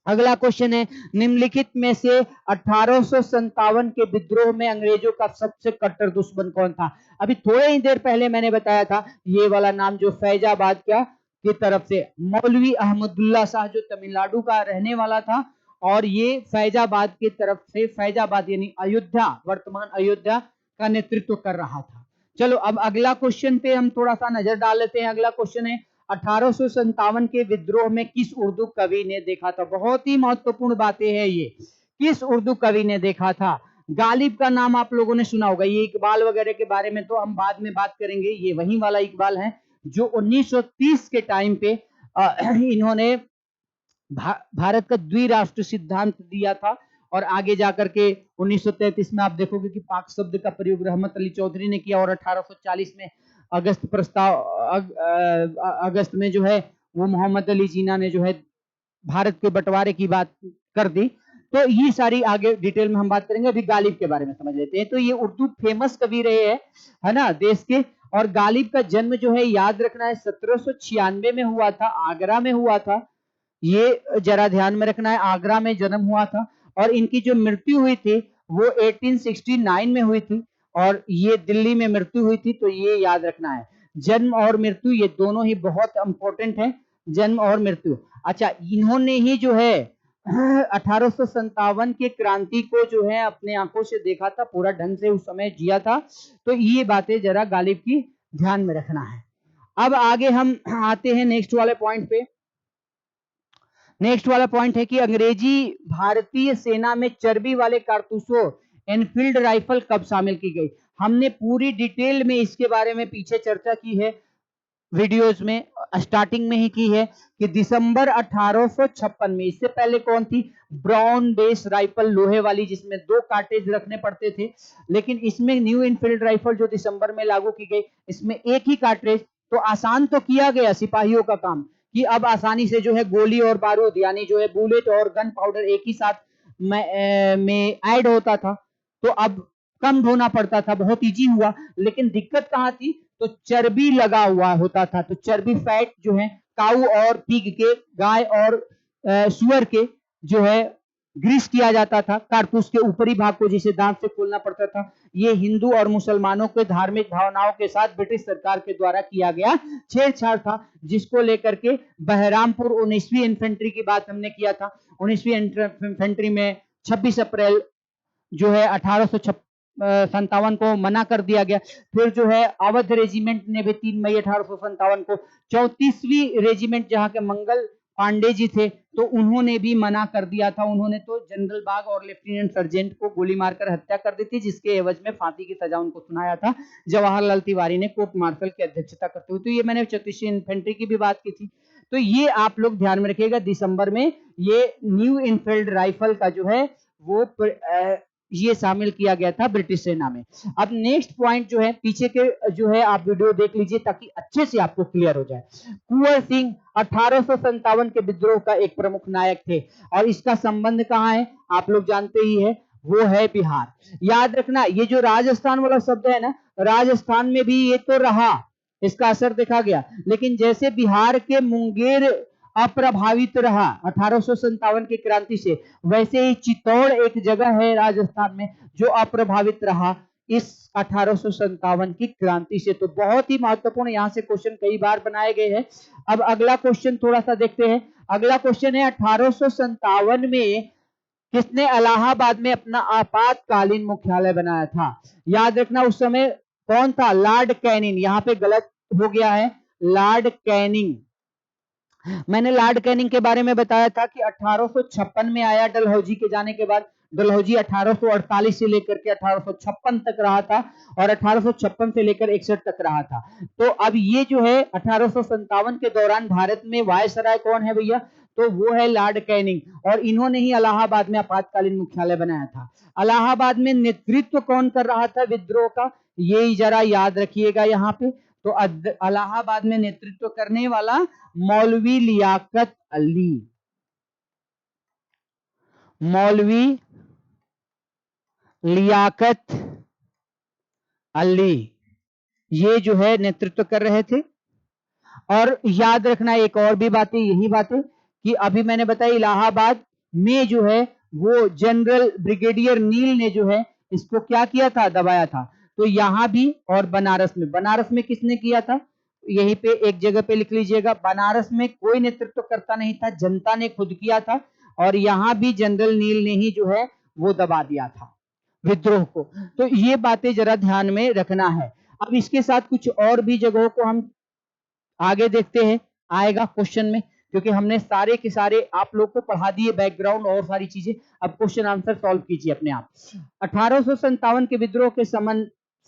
अगला क्वेश्चन है, निम्नलिखित में से 1857 के विद्रोह में अंग्रेजों का सबसे कट्टर दुश्मन कौन था। अभी थोड़े ही देर पहले मैंने बताया था ये वाला नाम जो फैजाबाद क्या की तरफ से, मौलवी अहमदुल्ला शाह जो तमिलनाडु का रहने वाला था, और ये फैजाबाद की तरफ से, फैजाबाद यानी अयोध्या, वर्तमान अयोध्या का नेतृत्व कर रहा था। चलो अब अगला क्वेश्चन पे हम थोड़ा सा नजर डाल लेते हैं। अगला क्वेश्चन है, 1857 के विद्रोह में किस उर्दू कवि ने देखा था। बहुत ही महत्वपूर्ण बातें हैं ये, किस उर्दू कवि ने देखा था। गालिब का नाम आप लोगों ने सुना होगा, ये इकबाल वगैरह के बारे में तो हम बाद में बात करेंगे, ये वही वाला इकबाल है जो 1930 के टाइम पे इन्होंने भारत का द्विराष्ट्र सिद्धांत दिया था, और आगे जाकर के 1933 में आप देखोगे कि पाक शब्द का प्रयोग रहमत अली चौधरी ने किया, और 1840 में अगस्त में जो है वो मोहम्मद अली जिन्ना ने जो है भारत के बंटवारे की बात कर दी। तो ये सारी आगे डिटेल में हम बात करेंगे, अभी गालिब के बारे में समझ लेते हैं। तो ये उर्दू फेमस कवि रहे हैं, है ना, देश के। और गालिब का जन्म जो है याद रखना है 1796 में हुआ था, आगरा में हुआ था। ये जरा ध्यान में रखना है, आगरा में जन्म हुआ था। और इनकी जो मृत्यु हुई थी वो 1869 में हुई थी, और ये दिल्ली में मृत्यु हुई थी, तो ये याद रखना है। जन्म और मृत्यु ये दोनों ही बहुत इंपॉर्टेंट है, जन्म और मृत्यु। अच्छा, इन्होंने ही जो है 1857 के क्रांति को जो है अपने आंखों से देखा था, पूरा ढंग से उस समय जिया था, तो ये बातें जरा गालिब की ध्यान में रखना है। अब आगे हम आते हैं नेक्स्ट वाले पॉइंट पे। नेक्स्ट वाला पॉइंट है कि अंग्रेजी भारतीय सेना में चर्बी वाले कारतूसों एनफील्ड राइफल कब शामिल की गई। हमने पूरी डिटेल में इसके बारे में पीछे चर्चा की है, वीडियोस में स्टार्टिंग में ही की है कि दिसंबर 1856 में। इससे पहले कौन थी? ब्राउन बेस राइफल, लोहे वाली, जिसमें 2 कार्टेज रखने पड़ते थे, लेकिन इसमें न्यू इनफील्ड राइफल जो दिसंबर में लागू की गई, इसमें एक ही कार्ट्रेज। तो आसान तो किया गया सिपाहियों का काम कि अब आसानी से जो है गोली और बारूद यानी जो है बुलेट और गन पाउडर एक ही साथ में ऐड होता था, तो अब कम ढोना पड़ता था, बहुत इजी हुआ। लेकिन दिक्कत कहां थी? तो चर्बी लगा हुआ होता था, तो चर्बी फैट जो है काऊ और पिग के, गाय और सुअर के जो है ग्रीस किया जाता था कारतूस के ऊपरी भाग को, जिसे दांत से खोलना पड़ता था। ये हिंदू और मुसलमानों के धार्मिक भावनाओं के साथ ब्रिटिश सरकार के द्वारा किया गया छेड़छाड़ था, जिसको लेकर के बहरामपुर 19वीं इन्फेंट्री की बात हमने किया था। 19वीं इन्फेंट्री में 26 अप्रैल जो है 1857 को मना कर दिया गया। फिर जो है अवध रेजिमेंट ने भी 3 मई 1857 को, 34वीं रेजिमेंट जहां के मंगल पांडे जी थे, तो उन्होंने भी मना कर दिया था। उन्होंने तो जनरल बाग और लेफ्टिनेंट सर्जेंट को गोली मारकर हत्या कर दी थी, जिसके एवज में फांसी की सजा उनको सुनाया था जवाहरलाल तिवारी ने कोर्ट मार्शल की अध्यक्षता करते हुए। तो ये मैंने 34वीं इन्फेंट्री की भी बात की थी। तो ये आप लोग ध्यान में रखिएगा, दिसंबर में ये न्यू इनफील्ड राइफल का जो है वो ये शामिल किया गया था ब्रिटिश सेना में। अब नेक्स्ट पॉइंट जो है, पीछे के जो है आप वीडियो देख लीजिए ताकि अच्छे से आपको क्लियर हो जाए। कुंवर सिंह 1857 के विद्रोह का एक प्रमुख नायक थे, और इसका संबंध कहां है आप लोग जानते ही है, वो है बिहार। याद रखना, ये जो राजस्थान वाला शब्द है ना, राजस्थान में भी ये तो रहा, इसका असर देखा गया, लेकिन जैसे बिहार के मुंगेर अप्रभावित रहा 1857 की क्रांति से, वैसे ही चित्तौड़ एक जगह है राजस्थान में जो अप्रभावित रहा इस 1857 की क्रांति से। तो बहुत ही महत्वपूर्ण, यहां से क्वेश्चन कई बार बनाए गए हैं। अब अगला क्वेश्चन थोड़ा सा देखते हैं। अगला क्वेश्चन है 1857 में किसने इलाहाबाद में अपना आपातकालीन मुख्यालय बनाया था? याद रखना उस समय कौन था? Lord Canning. यहां पे गलत हो गया है, लॉर्ड कैनिंग। मैंने लॉर्ड कैनिंग के बारे में बताया था कि 1856 में आया डलहौजी के जाने के बाद। डलहौजी 1848 से लेकर के 1856 तक रहा था, और 1856 से लेकर 61 तक रहा था। तो अब ये जो है 1857 के दौरान भारत में वायसराय कौन है भैया? तो वो है लॉर्ड कैनिंग, और इन्होंने ही इलाहाबाद में आपातकालीन मुख्यालय बनाया था। इलाहाबाद में नेतृत्व कौन कर रहा था विद्रोह का? ये जरा याद रखिएगा यहाँ पे। तो इलाहाबाद में नेतृत्व करने वाला मौलवी लियाकत अली, मौलवी लियाकत अली, ये जो है नेतृत्व कर रहे थे। और याद रखना एक और भी बात है, यही बात है कि अभी मैंने बताया इलाहाबाद में जो है वो जनरल ब्रिगेडियर नील ने जो है इसको क्या किया था? दबाया था। तो यहां भी, और बनारस में, बनारस में किसने किया था? यहीं पे एक जगह पे लिख लीजिएगा, बनारस में कोई नेतृत्व करता नहीं था, जनता ने खुद किया था, और यहां भी जनरल नील ने ही जो है वो दबा दिया था विद्रोह को। तो ये बातें जरा ध्यान में रखना है। अब इसके साथ कुछ और भी जगहों को हम आगे देखते हैं, आएगा क्वेश्चन में, क्योंकि हमने सारे के सारे आप लोग को पढ़ा दिए बैकग्राउंड और सारी चीजें। अब क्वेश्चन आंसर सॉल्व कीजिए अपने आप। 1857 के विद्रोह के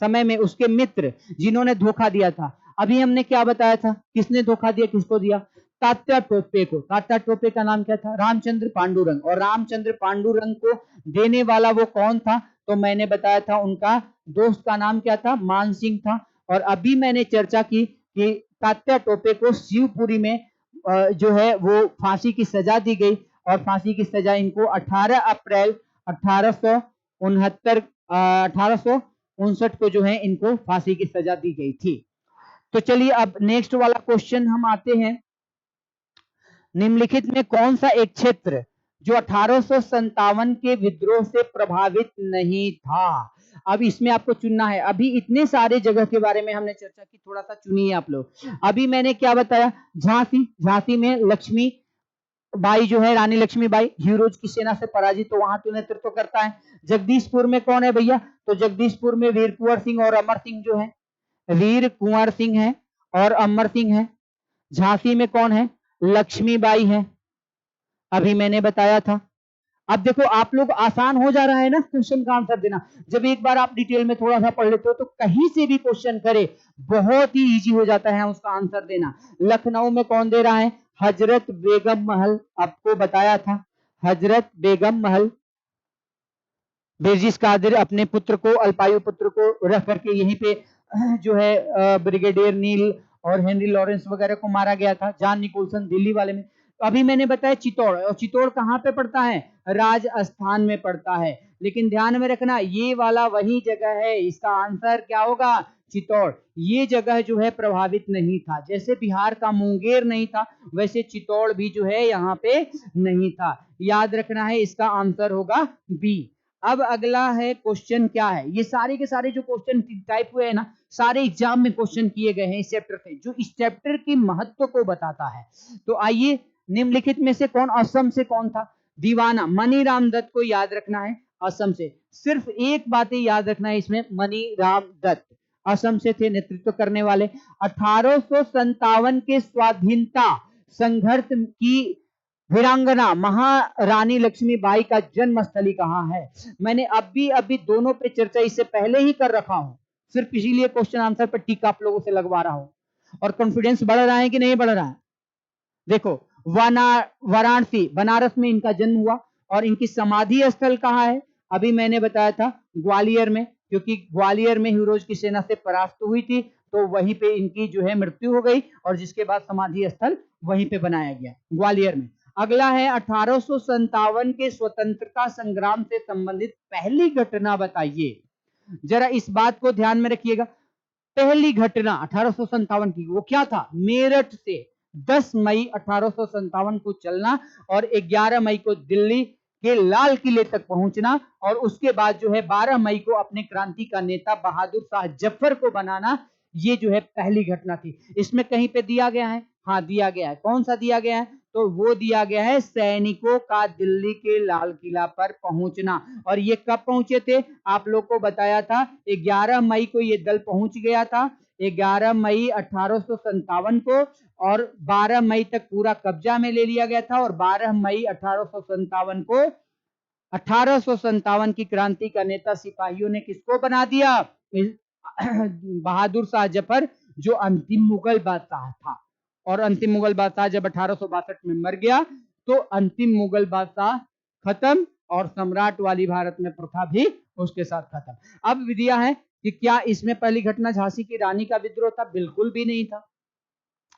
समय में उसके मित्र जिन्होंने धोखा दिया था, अभी हमने क्या बताया था, किसने धोखा दिया, किसको दिया? तात्या टोपे को। तात्या टोपे का नाम क्या था? रामचंद्र पांडुरंग। और रामचंद्र पांडुरंग को देने वाला वो कौन था? तो मैंने बताया था उनका दोस्त का नाम क्या था? मान सिंह था। और अभी मैंने चर्चा की कि तात्या टोपे को शिवपुरी में जो है वो फांसी की सजा दी गई, और फांसी की सजा इनको 18 अप्रैल 1859 को जो है इनको फांसी की सजा दी गई थी। तो चलिए अब नेक्स्ट वाला क्वेश्चन हम आते हैं। निम्नलिखित में कौन सा एक क्षेत्र जो 1857 के विद्रोह से प्रभावित नहीं था? अब इसमें आपको चुनना है। अभी इतने सारे जगह के बारे में हमने चर्चा की, थोड़ा सा चुनिए आप लोग। अभी मैंने क्या बताया, झांसी, झांसी में लक्ष्मी बाई जो है, रानी लक्ष्मीबाई हीरोज की सेना से पराजित, तो वहां तो नेतृत्व करता है। जगदीशपुर में कौन है भैया, तो जगदीशपुर में वीर कुंवर सिंह और अमर सिंह जो है, वीर कुंवर सिंह है और अमर सिंह है। झांसी में कौन है, लक्ष्मीबाई है, अभी मैंने बताया था। अब देखो आप लोग, आसान हो जा रहा है ना क्वेश्चन का आंसर देना, जब एक बार आप डिटेल में थोड़ा सा पढ़ लेते हो तो कहीं से भी क्वेश्चन करे बहुत ही इजी हो जाता है उसका आंसर देना। लखनऊ में कौन दे रहा है, हजरत बेगम महल, आपको बताया था, हजरत बेगम महल। बेरजिस कादिर अपने पुत्र को, अल्पायु पुत्र को रख करके यहीं पे जो है ब्रिगेडियर नील और हेनरी लॉरेंस वगैरह को मारा गया था। जॉन निकोलसन दिल्ली वाले में। अभी मैंने बताया चित्तौड़, और चित्तौड़ कहाँ पे पड़ता है, राजस्थान में पड़ता है। लेकिन ध्यान में रखना ये वाला वही जगह है, इसका आंसर क्या होगा, चित्तौड़। ये जगह जो है प्रभावित नहीं था, जैसे बिहार का मुंगेर नहीं था वैसे चित्तौड़ भी जो है यहाँ पे नहीं था। याद रखना है, इसका आंसर होगा बी। अब अगला है क्वेश्चन, क्या है, ये सारे के सारे जो क्वेश्चन टाइप हुए हैं ना, सारे एग्जाम में क्वेश्चन किए गए हैं इस चैप्टर से, जो इस चैप्टर के महत्व को बताता है। तो आइए, निम्नलिखित में से कौन, असम से कौन था, दीवाना मनीराम दत्त को याद रखना है, असम से। सिर्फ एक बात ही याद रखना है इसमें, मनीराम दत्त असम से थे, नेतृत्व करने वाले। 1857 के स्वाधीनता संघर्ष की वीरांगना महारानी लक्ष्मीबाई का जन्म स्थली कहां है। मैंने अभी अभी दोनों पे चर्चा इससे पहले ही कर रखा हूं, सिर्फ इसीलिए क्वेश्चन आंसर पर टिक आप लोगों से लगवा रहा हूं। और कॉन्फिडेंस बढ़ रहा है कि नहीं बढ़ रहा है, देखो वाराणसी बनारस में इनका जन्म हुआ, और इनकी समाधि स्थल कहाँ है, अभी मैंने बताया था ग्वालियर में, क्योंकि ग्वालियर में हीरोज की सेना से परास्त हुई थी, तो वहीं पे इनकी जो है मृत्यु हो गई, और जिसके बाद समाधि स्थल वहीं पे बनाया गया, ग्वालियर में। अगला है 1857 के स्वतंत्रता संग्राम से संबंधित पहली घटना बताइए। जरा इस बात को ध्यान में रखिएगा, पहली घटना 1857 की वो क्या था, मेरठ से 10 मई 1857 को चलना और 11 मई को दिल्ली के लाल किले तक पहुंचना, और उसके बाद जो है 12 मई को अपने क्रांति का नेता बहादुर शाह जफर को बनाना। ये जो है पहली घटना थी। इसमें कहीं पे दिया गया है, हाँ दिया गया है, कौन सा दिया गया है, तो वो दिया गया है सैनिकों का दिल्ली के लाल किला पर पहुंचना। और ये कब पहुंचे थे, आप लोग को बताया था 11 मई को ये दल पहुंच गया था, 11 मई 1857 को, और 12 मई तक पूरा कब्जा में ले लिया गया था, और 12 मई 1857 को 1857 की क्रांति का नेता सिपाहियों ने किसको बना दिया, बहादुर शाह जफर, जो अंतिम मुगल बादशाह था। और अंतिम मुगल बादशाह जब 1862 में मर गया, तो अंतिम मुगल बादशाह खत्म, और सम्राट वाली भारत में प्रथा भी उसके साथ खत्म। अब विधिया है कि क्या इसमें पहली घटना झांसी की रानी का विद्रोह था, बिल्कुल भी नहीं था,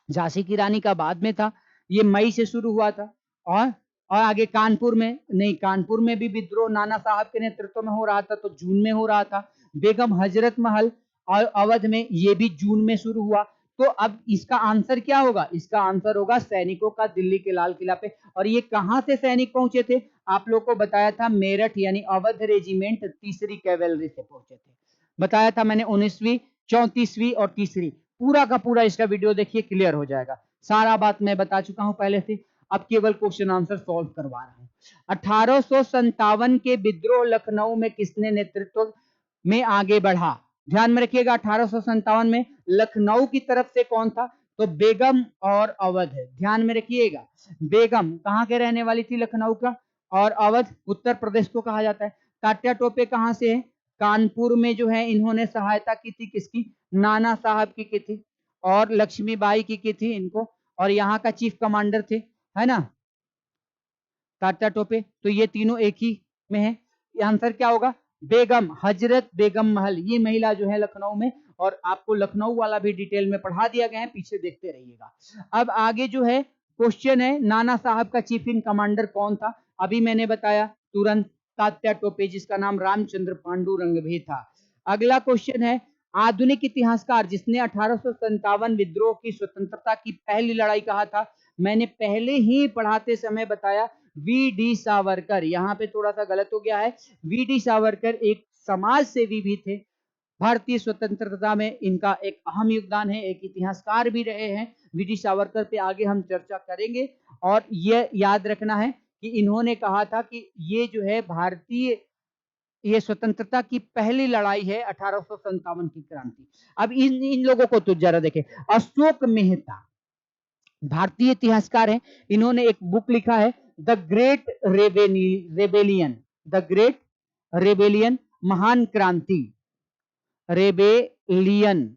झांसी की रानी का बाद में था, ये मई से शुरू हुआ था। और आगे कानपुर में नहीं, कानपुर में भी विद्रोह नाना साहब के नेतृत्व में हो रहा था, तो जून में हो रहा था। बेगम हजरत महल और अवध में ये भी जून में शुरू हुआ। तो अब इसका आंसर क्या होगा, इसका आंसर होगा सैनिकों का दिल्ली के लाल किला पे। और ये कहां से सैनिक पहुंचे थे, आप लोग को बताया था मेरठ यानी अवध रेजिमेंट 3री कैवेलरी से पहुंचे थे, बताया था मैंने 19वीं 34वीं और 3री, पूरा का पूरा इसका वीडियो देखिए, क्लियर हो जाएगा, सारा बात मैं बता चुका हूं पहले से। अब केवल क्वेश्चन आंसर सॉल्व करवा रहा हूं। 1857 के विद्रोह लखनऊ में किसने नेतृत्व में आगे बढ़ा, ध्यान में रखिएगा, 1857 में लखनऊ की तरफ से कौन था, तो बेगम और अवध है, ध्यान में रखिएगा। बेगम कहां के रहने वाली थी, लखनऊ का, और अवध उत्तर प्रदेश को कहा जाता है। तात्या टोपे कहां से है, कानपुर में जो है इन्होंने सहायता की थी, किसकी, नाना साहब की थी, और लक्ष्मीबाई की थी इनको, और यहाँ का चीफ कमांडर थे, है ना, तात्या टोपे। तो ये तीनों एक ही में है, आंसर क्या होगा, बेगम हजरत बेगम महल, ये महिला जो है लखनऊ में, और आपको लखनऊ वाला भी डिटेल में पढ़ा दिया गया है, पीछे देखते रहिएगा। अब आगे जो है क्वेश्चन है, नाना साहब का चीफ इन कमांडर कौन था, अभी मैंने बताया तुरंत, तात्या टोपे, जिसका नाम रामचंद्र पांडुरंग भी था। अगला क्वेश्चन है, आधुनिक इतिहासकार जिसने 1857 विद्रोह की स्वतंत्रता की पहली लड़ाई कहा था, मैंने पहले ही पढ़ाते समय बताया वी डी सावरकर, यहाँ पे थोड़ा सा गलत हो गया है, वी डी सावरकर एक समाज सेवी भी थे। भारतीय स्वतंत्रता में इनका एक अहम योगदान है, एक इतिहासकार भी रहे हैं। वीडी सावरकर पे आगे हम चर्चा करेंगे। और ये याद रखना है कि इन्होंने कहा था कि ये जो है भारतीय ये स्वतंत्रता की पहली लड़ाई है 1857 की क्रांति। अब इन लोगों को तो जरा देखें। अशोक मेहता भारतीय इतिहासकार हैं। इन्होंने एक बुक लिखा है the great rebellion, the great rebellion, महान क्रांति, रेबेलियन।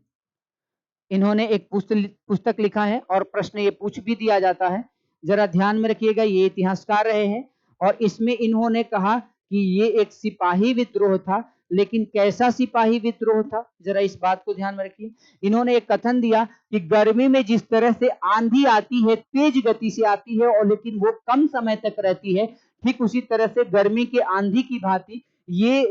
इन्होंने एक पुस्तक लिखा है और प्रश्न ये पूछ भी दिया जाता है। जरा ध्यान में रखिएगा, ये इतिहासकार रहे हैं और इसमें इन्होंने कहा कि ये एक सिपाही विद्रोह था। लेकिन कैसा सिपाही विद्रोह था, जरा इस बात को ध्यान में रखिए। इन्होंने एक कथन दिया कि गर्मी में जिस तरह से आंधी आती है, तेज गति से आती है और लेकिन वो कम समय तक रहती है, ठीक उसी तरह से गर्मी के आंधी की भांति ये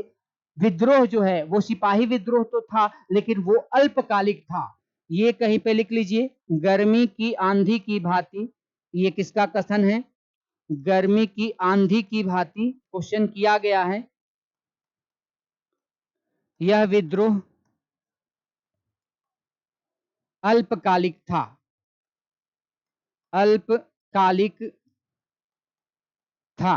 विद्रोह जो है वो सिपाही विद्रोह तो था, लेकिन वो अल्पकालिक था। ये कहीं पे लिख लीजिए, गर्मी की आंधी की भांति। ये किसका कथन है? गर्मी की आंधी की भांति क्वेश्चन किया गया है। यह विद्रोह अल्पकालिक था, अल्पकालिक था।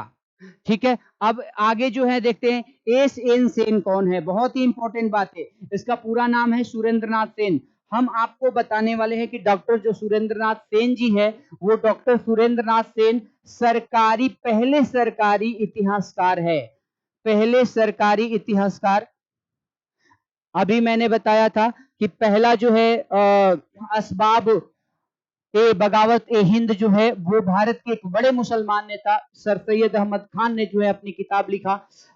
ठीक है, अब आगे जो है देखते हैं एस एन सेन कौन है। बहुत ही इंपॉर्टेंट बात है। इसका पूरा नाम है सुरेंद्रनाथ सेन। हम आपको बताने वाले हैं कि डॉक्टर जो सुरेंद्रनाथ सेन जी है वो डॉक्टर सुरेंद्रनाथ सेन पहले सरकारी इतिहासकार है, पहले सरकारी इतिहासकार। अभी मैंने बताया था कि पहला जो है असबाब ए बगावत ए हिंद जो है वो भारत के एक बड़े मुसलमान नेता सर सैयद अहमद खान ने जो है अपनी किताब लिखा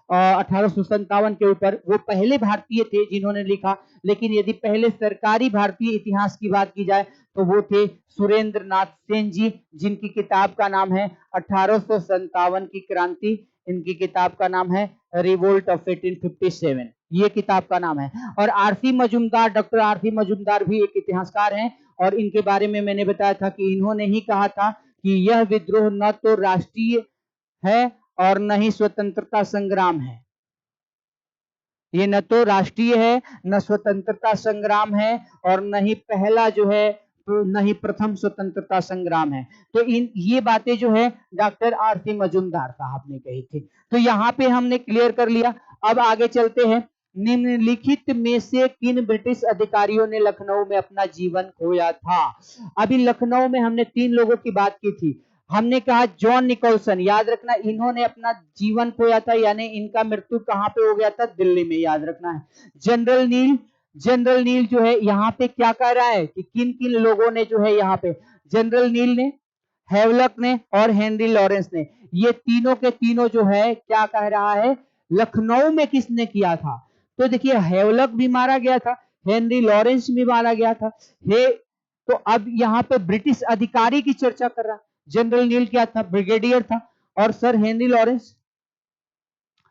1857 के ऊपर। वो पहले भारतीय थे जिन्होंने लिखा। लेकिन यदि पहले सरकारी भारतीय इतिहास की बात की जाए तो वो थे सुरेंद्रनाथ सेन जी, जिनकी किताब का नाम है 1857 की क्रांति। इनकी किताब का नाम है रिवोल्ट ऑफ 1857, ये किताब का नाम है। और RC Majumdar, doctor RC Majumdar भी एक इतिहासकार हैं और इनके बारे में मैंने बताया था कि इन्होंने ही कहा था कि यह विद्रोह न तो राष्ट्रीय है और न ही स्वतंत्रता संग्राम है। ये न तो राष्ट्रीय है, न स्वतंत्रता संग्राम है और न ही पहला जो है न ही प्रथम स्वतंत्रता संग्राम है। तो ये बातें जो है डॉक्टर आरसी मजूमदार साहब ने कही थी। तो यहाँ पे हमने क्लियर कर लिया। अब आगे चलते हैं। निम्नलिखित में से किन ब्रिटिश अधिकारियों ने लखनऊ में अपना जीवन खोया था? अभी लखनऊ में हमने 3 लोगों की बात की थी। हमने कहा जॉन निकोलसन, याद रखना इन्होंने अपना जीवन खोया था, यानी इनका मृत्यु कहां पे हो गया था? दिल्ली में, याद रखना है। जनरल नील जो है यहाँ पे क्या कह रहा है कि किन किन लोगों ने जो है यहाँ पे, जनरल नील ने, हेवलक ने और हेनरी लॉरेंस ने, ये तीनों के तीनों जो है क्या कह रहा है, लखनऊ में किसने किया था? तो देखिए हेवलक भी मारा गया था, हेनरी लॉरेंस भी मारा गया था। ये तो अब यहाँ पे ब्रिटिश अधिकारी की चर्चा कर रहा। जनरल नील क्या था? ब्रिगेडियर था। और सर हेनरी लॉरेंस,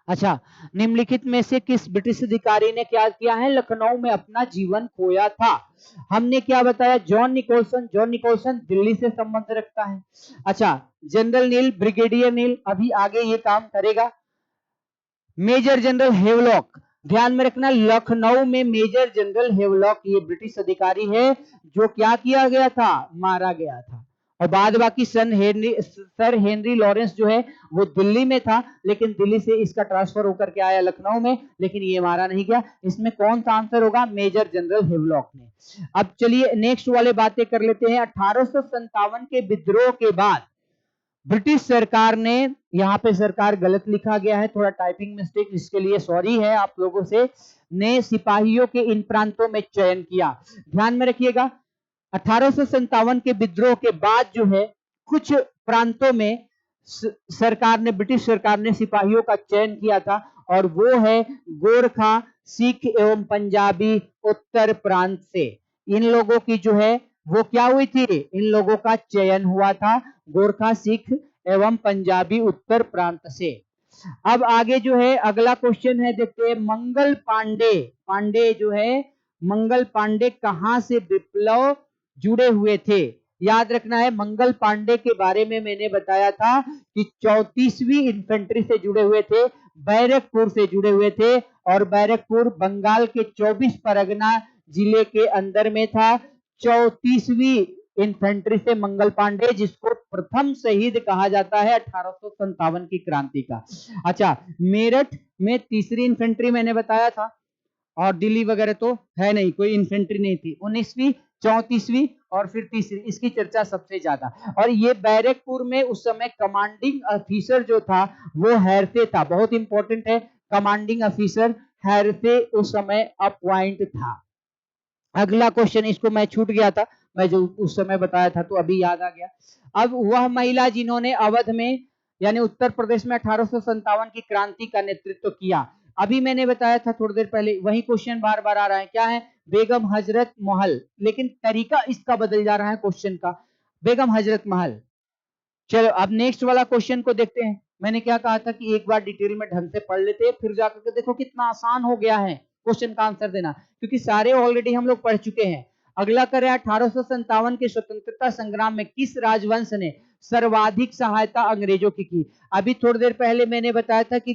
अच्छा, निम्नलिखित में से किस ब्रिटिश अधिकारी ने क्या किया है? लखनऊ में अपना जीवन खोया था। हमने क्या बताया? John Nicholson. John Nicholson Delhi से संबंध रखता है। अच्छा, जनरल नील, ब्रिगेडियर नील अभी आगे ये काम करेगा। मेजर जनरल हेवलॉक, ध्यान में रखना लखनऊ में मेजर जनरल हेवलॉक ये ब्रिटिश अधिकारी है जो क्या किया गया था? मारा गया था। और बाद बाकी सर हेनरी लॉरेंस जो है वो दिल्ली में था, लेकिन दिल्ली से इसका ट्रांसफर होकर के आया लखनऊ में, लेकिन ये मारा नहीं गया। इसमें कौन सा आंसर होगा? मेजर जनरल हेवलॉक ने। अब चलिए नेक्स्ट वाले बातें कर लेते हैं। 1857 के विद्रोह के बाद ब्रिटिश सरकार ने, यहाँ पे सरकार गलत लिखा गया है, थोड़ा टाइपिंग मिस्टेक, इसके लिए सॉरी है आप लोगों से, ने सिपाहियों के इन प्रांतों में चयन किया। ध्यान में रखिएगा 1857 के विद्रोह के बाद जो है कुछ प्रांतों में सरकार ने, ब्रिटिश सरकार ने सिपाहियों का चयन किया था और वो है गोरखा, सिख एवं पंजाबी उत्तर प्रांत से। इन लोगों की जो है वो क्या हुई थी? इन लोगों का चयन हुआ था गोरखा, सिख एवं पंजाबी उत्तर प्रांत से। अब आगे जो है अगला क्वेश्चन है, देखते हैं मंगल पांडे। पांडे जो है मंगल पांडे कहां से विप्लव जुड़े हुए थे? याद रखना है मंगल पांडे के बारे में मैंने बताया था कि 34वीं इन्फेंट्री से जुड़े हुए थे। बैरकपुर से जुड़े हुए थे और बैरकपुर बंगाल के 24 परगना जिले के अंदर में था। 34वीं इन्फेंट्री से मंगल पांडे, जिसको प्रथम शहीद कहा जाता है 1857 की क्रांति का। अच्छा, मेरठ में तीसरी इन्फेंट्री मैंने बताया था, और दिल्ली वगैरह तो है नहीं, कोई इन्फेंट्री नहीं थी। 19वीं, 34वीं और फिर तीसरी, इसकी चर्चा सबसे ज्यादा। और ये बैरकपुर में उस समय कमांडिंग ऑफिसर जो था वो हैरसे था, बहुत इंपॉर्टेंट है, कमांडिंग ऑफिसर हैरसे उस समय अपॉइंट था। अगला क्वेश्चन, इसको मैं छूट गया था, मैं जो उस समय बताया था तो अभी याद आ गया। अब वह महिला जिन्होंने अवध में यानी उत्तर प्रदेश में 1857 की क्रांति का नेतृत्व किया, अभी मैंने बताया था थोड़ी देर पहले, वही क्वेश्चन बार बार आ रहा है, क्या है? बेगम हजरत महल, लेकिन तरीका इसका बदल जा रहा है क्वेश्चन का, बेगम हजरत महल। चलो अब नेक्स्ट वाला क्वेश्चन को देखते हैं। मैंने क्या कहा था कि एक बार डिटेल में ढंग से पढ़ लेते हैं, फिर जाकर के देखो कितना आसान हो गया है क्वेश्चन का आंसर देना, क्योंकि सारे ऑलरेडी हम लोग पढ़ चुके हैं। अगला करें, 1857 के स्वतंत्रता संग्राम में किस राजवंश ने सर्वाधिक सहायता अंग्रेजों की की? अभी थोड़ी देर पहले मैंने बताया था कि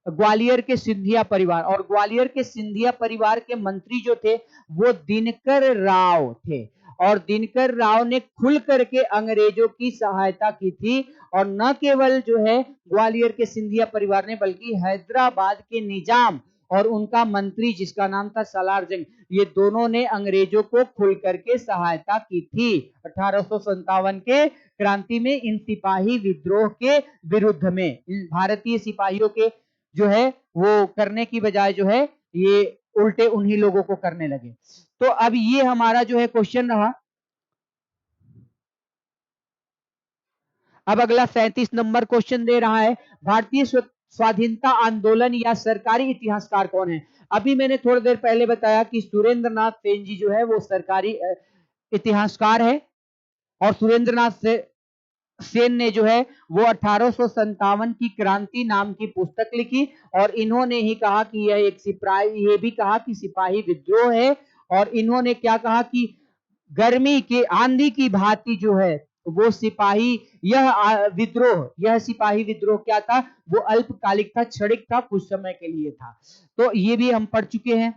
ग्वालियर के सिंधिया परिवार, और ग्वालियर के सिंधिया परिवार के मंत्री जो थे वो दिनकर राव थे, और दिनकर राव ने खुल करके अंग्रेजों की सहायता की थी। और न केवल जो है ग्वालियर के सिंधिया परिवार ने, बल्कि हैदराबाद के निजाम और उनका मंत्री जिसका नाम था सालार जंग, ये दोनों ने अंग्रेजों को खुल करके सहायता की थी 1857 के क्रांति में, इन सिपाही विद्रोह के विरुद्ध में। इन भारतीय सिपाहियों के जो है वो करने की बजाय जो है ये उल्टे उन्हीं लोगों को करने लगे। तो अब ये हमारा जो है क्वेश्चन रहा। अब अगला 37 नंबर क्वेश्चन दे रहा है, भारतीय स्वाधीनता आंदोलन या सरकारी इतिहासकार कौन है? अभी मैंने थोड़ी देर पहले बताया कि सुरेंद्र नाथ सेन जी जो है वो सरकारी इतिहासकार है, और सुरेंद्र नाथ सेन ने जो है वो 1857 की क्रांति नाम की पुस्तक लिखी, और इन्होंने ही कहा कि यह एक सिपाही, ये भी कहा कि सिपाही विद्रोह है, और इन्होंने क्या कहा कि गर्मी के आंधी की भांति जो है वो सिपाही, यह सिपाही विद्रोह क्या था? वो अल्पकालिक था, क्षणिक था, कुछ समय के लिए था। तो ये भी हम पढ़ चुके हैं।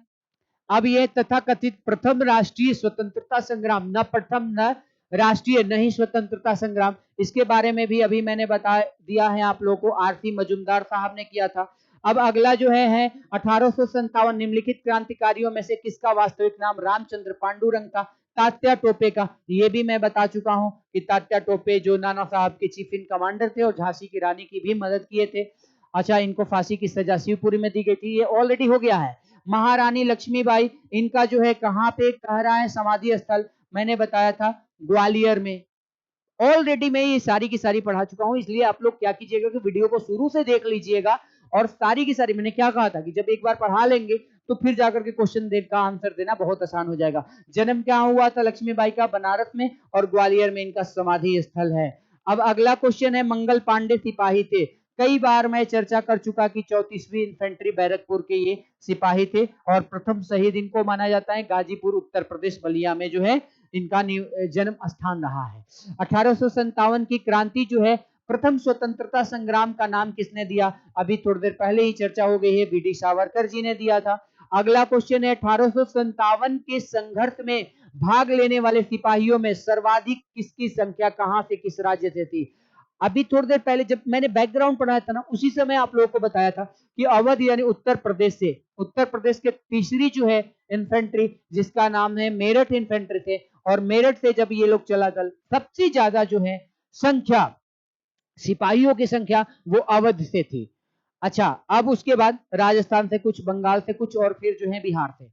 अब ये तथाकथित प्रथम राष्ट्रीय स्वतंत्रता संग्राम, न प्रथम न राष्ट्रीय नहीं स्वतंत्रता संग्राम, इसके बारे में भी अभी मैंने बता दिया है आप लोगों को, आरसी मजुमदार साहब ने किया था। अब अगला जो है 1857 निम्नलिखित क्रांतिकारियों में से किसका वास्तविक नाम रामचंद्र पांडुरंग था? तात्या टोपे का, ये भी मैं बता चुका हूं कि तात्या टोपे जो नाना साहब के चीफ इन कमांडर थे और झांसी की रानी की भी मदद किए थे। अच्छा, इनको फांसी की सजा शिवपुरी में दी गई थी, ये ऑलरेडी हो गया है। महारानी लक्ष्मीबाई, इनका जो है कहां पे कह रहा है समाधि स्थल? मैंने बताया था ग्वालियर में। ऑलरेडी मैं ये सारी की सारी पढ़ा चुका हूं, इसलिए आप लोग क्या कीजिएगा कि वीडियो को शुरू से देख लीजिएगा, और सारी की सारी मैंने क्या कहा था कि जब एक बार पढ़ा लेंगे तो फिर जाकर के क्वेश्चन का आंसर देना बहुत आसान हो जाएगा। जन्म क्या हुआ था लक्ष्मीबाई का? बनारस में, और ग्वालियर में इनका समाधि स्थल है। अब अगला क्वेश्चन है, मंगल पांडे सिपाही थे, कई बार मैं चर्चा कर चुका कि 34वीं इन्फेंट्री बैरकपुर के ये सिपाही थे, और प्रथम शहीद इनको माना जाता है गाजीपुर उत्तर प्रदेश बलिया में जो है इनका जन्म स्थान रहा है। 1857 की क्रांति जो है, प्रथम स्वतंत्रता संग्राम का नाम किसने दिया? अभी थोड़ी देर पहले ही चर्चा हो गई है, बीडी सावरकर जी ने दिया था। अगला क्वेश्चन है, 1857 के संघर्ष में भाग लेने वाले सिपाहियों में सर्वाधिक किसकी संख्या कहां से, किस राज्य से थी? अभी थोड़ी देर पहले जब मैंने बैकग्राउंड पढ़ाया था ना, उसी समय आप लोगों को बताया था कि अवध यानी उत्तर प्रदेश से, उत्तर प्रदेश के तीसरी जो है इन्फेंट्री जिसका नाम है मेरठ इन्फेंट्री थे, और मेरठ से जब ये लोग चला दल, सबसे ज्यादा जो है संख्या सिपाहियों की संख्या वो अवध से थी। अच्छा, अब उसके बाद राजस्थान से कुछ, बंगाल से कुछ, और फिर जो है बिहार से।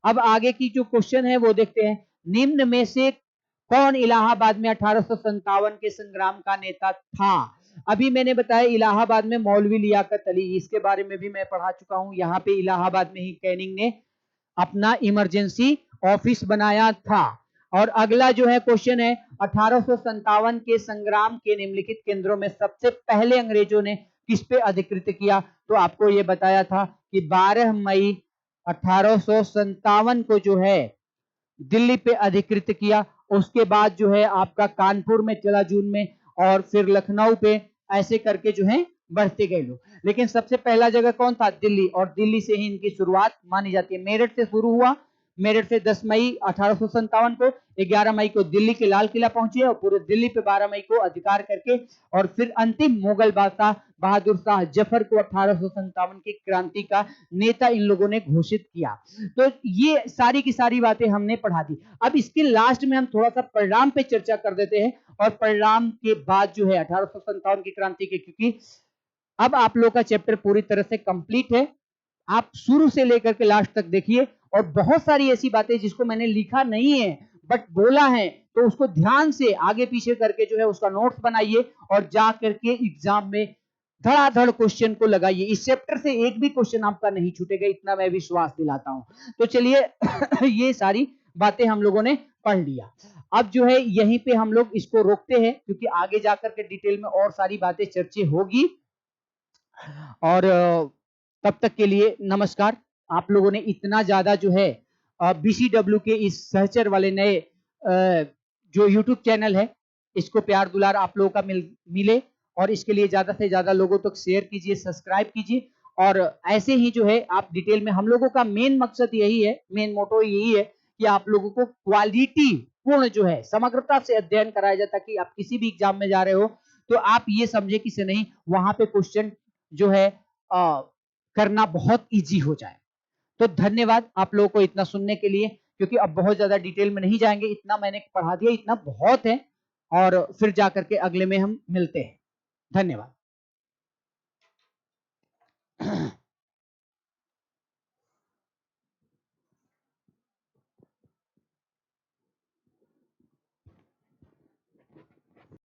अब आगे की जो क्वेश्चन है वो देखते हैं, निम्न में से कौन इलाहाबाद में 1857 के संग्राम का नेता था? अभी मैंने बताया इलाहाबाद में मौलवी लियाकत अली, इसके बारे में भी मैं पढ़ा चुका हूं। यहाँ पे इलाहाबाद में ही कैनिंग ने अपना इमरजेंसी ऑफिस बनाया था। और अगला जो है क्वेश्चन है, 1857 के संग्राम के निम्नलिखित केंद्रों में सबसे पहले अंग्रेजों ने किस पे अधिकृत किया? तो आपको यह बताया था कि 12 मई 1857 को जो है दिल्ली पे अधिकृत किया। उसके बाद जो है आपका कानपुर में चला जून में, और फिर लखनऊ पे, ऐसे करके जो है बढ़ते गए लोग। लेकिन सबसे पहला जगह कौन था? दिल्ली, और दिल्ली से ही इनकी शुरुआत मानी जाती है। मेरठ से शुरू हुआ, मेरठ से 10 मई 1857 को, 11 मई को दिल्ली के लाल किला पहुंचे और पूरे दिल्ली पे 12 मई को अधिकार करके, और फिर अंतिम मुगल बादशाह बहादुर शाह जफर को 1857 की क्रांति का नेता इन लोगों ने घोषित किया। तो ये सारी की सारी बातें हमने पढ़ा दी। अब इसके लास्ट में हम थोड़ा सा परिणाम पे चर्चा कर देते हैं, और परिणाम के बाद जो है 1857 की क्रांति के, क्योंकि अब आप लोग का चैप्टर पूरी तरह से कंप्लीट है। आप शुरू से लेकर के लास्ट तक देखिए, और बहुत सारी ऐसी बातें जिसको मैंने लिखा नहीं है बट बोला है, तो उसको ध्यान से आगे पीछे करके जो है उसका नोट्स बनाइए, और जा करके एग्जाम में धड़ाधड़ क्वेश्चन को लगाइए। इस चैप्टर से एक भी क्वेश्चन आपका नहीं छूटेगा, इतना मैं विश्वास दिलाता हूं। तो चलिए ये सारी बातें हम लोगों ने पढ़ लिया। अब जो है यहीं पे हम लोग इसको रोकते हैं, क्योंकि आगे जाकर के डिटेल में और सारी बातें चर्चा होगी। और तब तक के लिए नमस्कार। आप लोगों ने इतना ज्यादा जो है बीसीडब्ल्यू के इस सहचर वाले नए जो यूट्यूब चैनल है, इसको प्यार दुलार आप लोगों का मिले, और इसके लिए ज्यादा से ज्यादा लोगों तक शेयर कीजिए, सब्सक्राइब कीजिए। और ऐसे ही जो है आप डिटेल में, हम लोगों का मेन मकसद यही है, मेन मोटो यही है कि आप लोगों को क्वालिटी पूर्ण जो है समग्रता से अध्ययन कराया जाए, ताकि आप किसी भी एग्जाम में जा रहे हो तो आप ये समझे कि से नहीं, वहां पे क्वेश्चन जो है करना बहुत इजी हो जाए। तो धन्यवाद आप लोगों को इतना सुनने के लिए, क्योंकि अब बहुत ज्यादा डिटेल में नहीं जाएंगे, इतना मैंने पढ़ा दिया, इतना बहुत है। और फिर जाकर के अगले में हम मिलते हैं। धन्यवाद।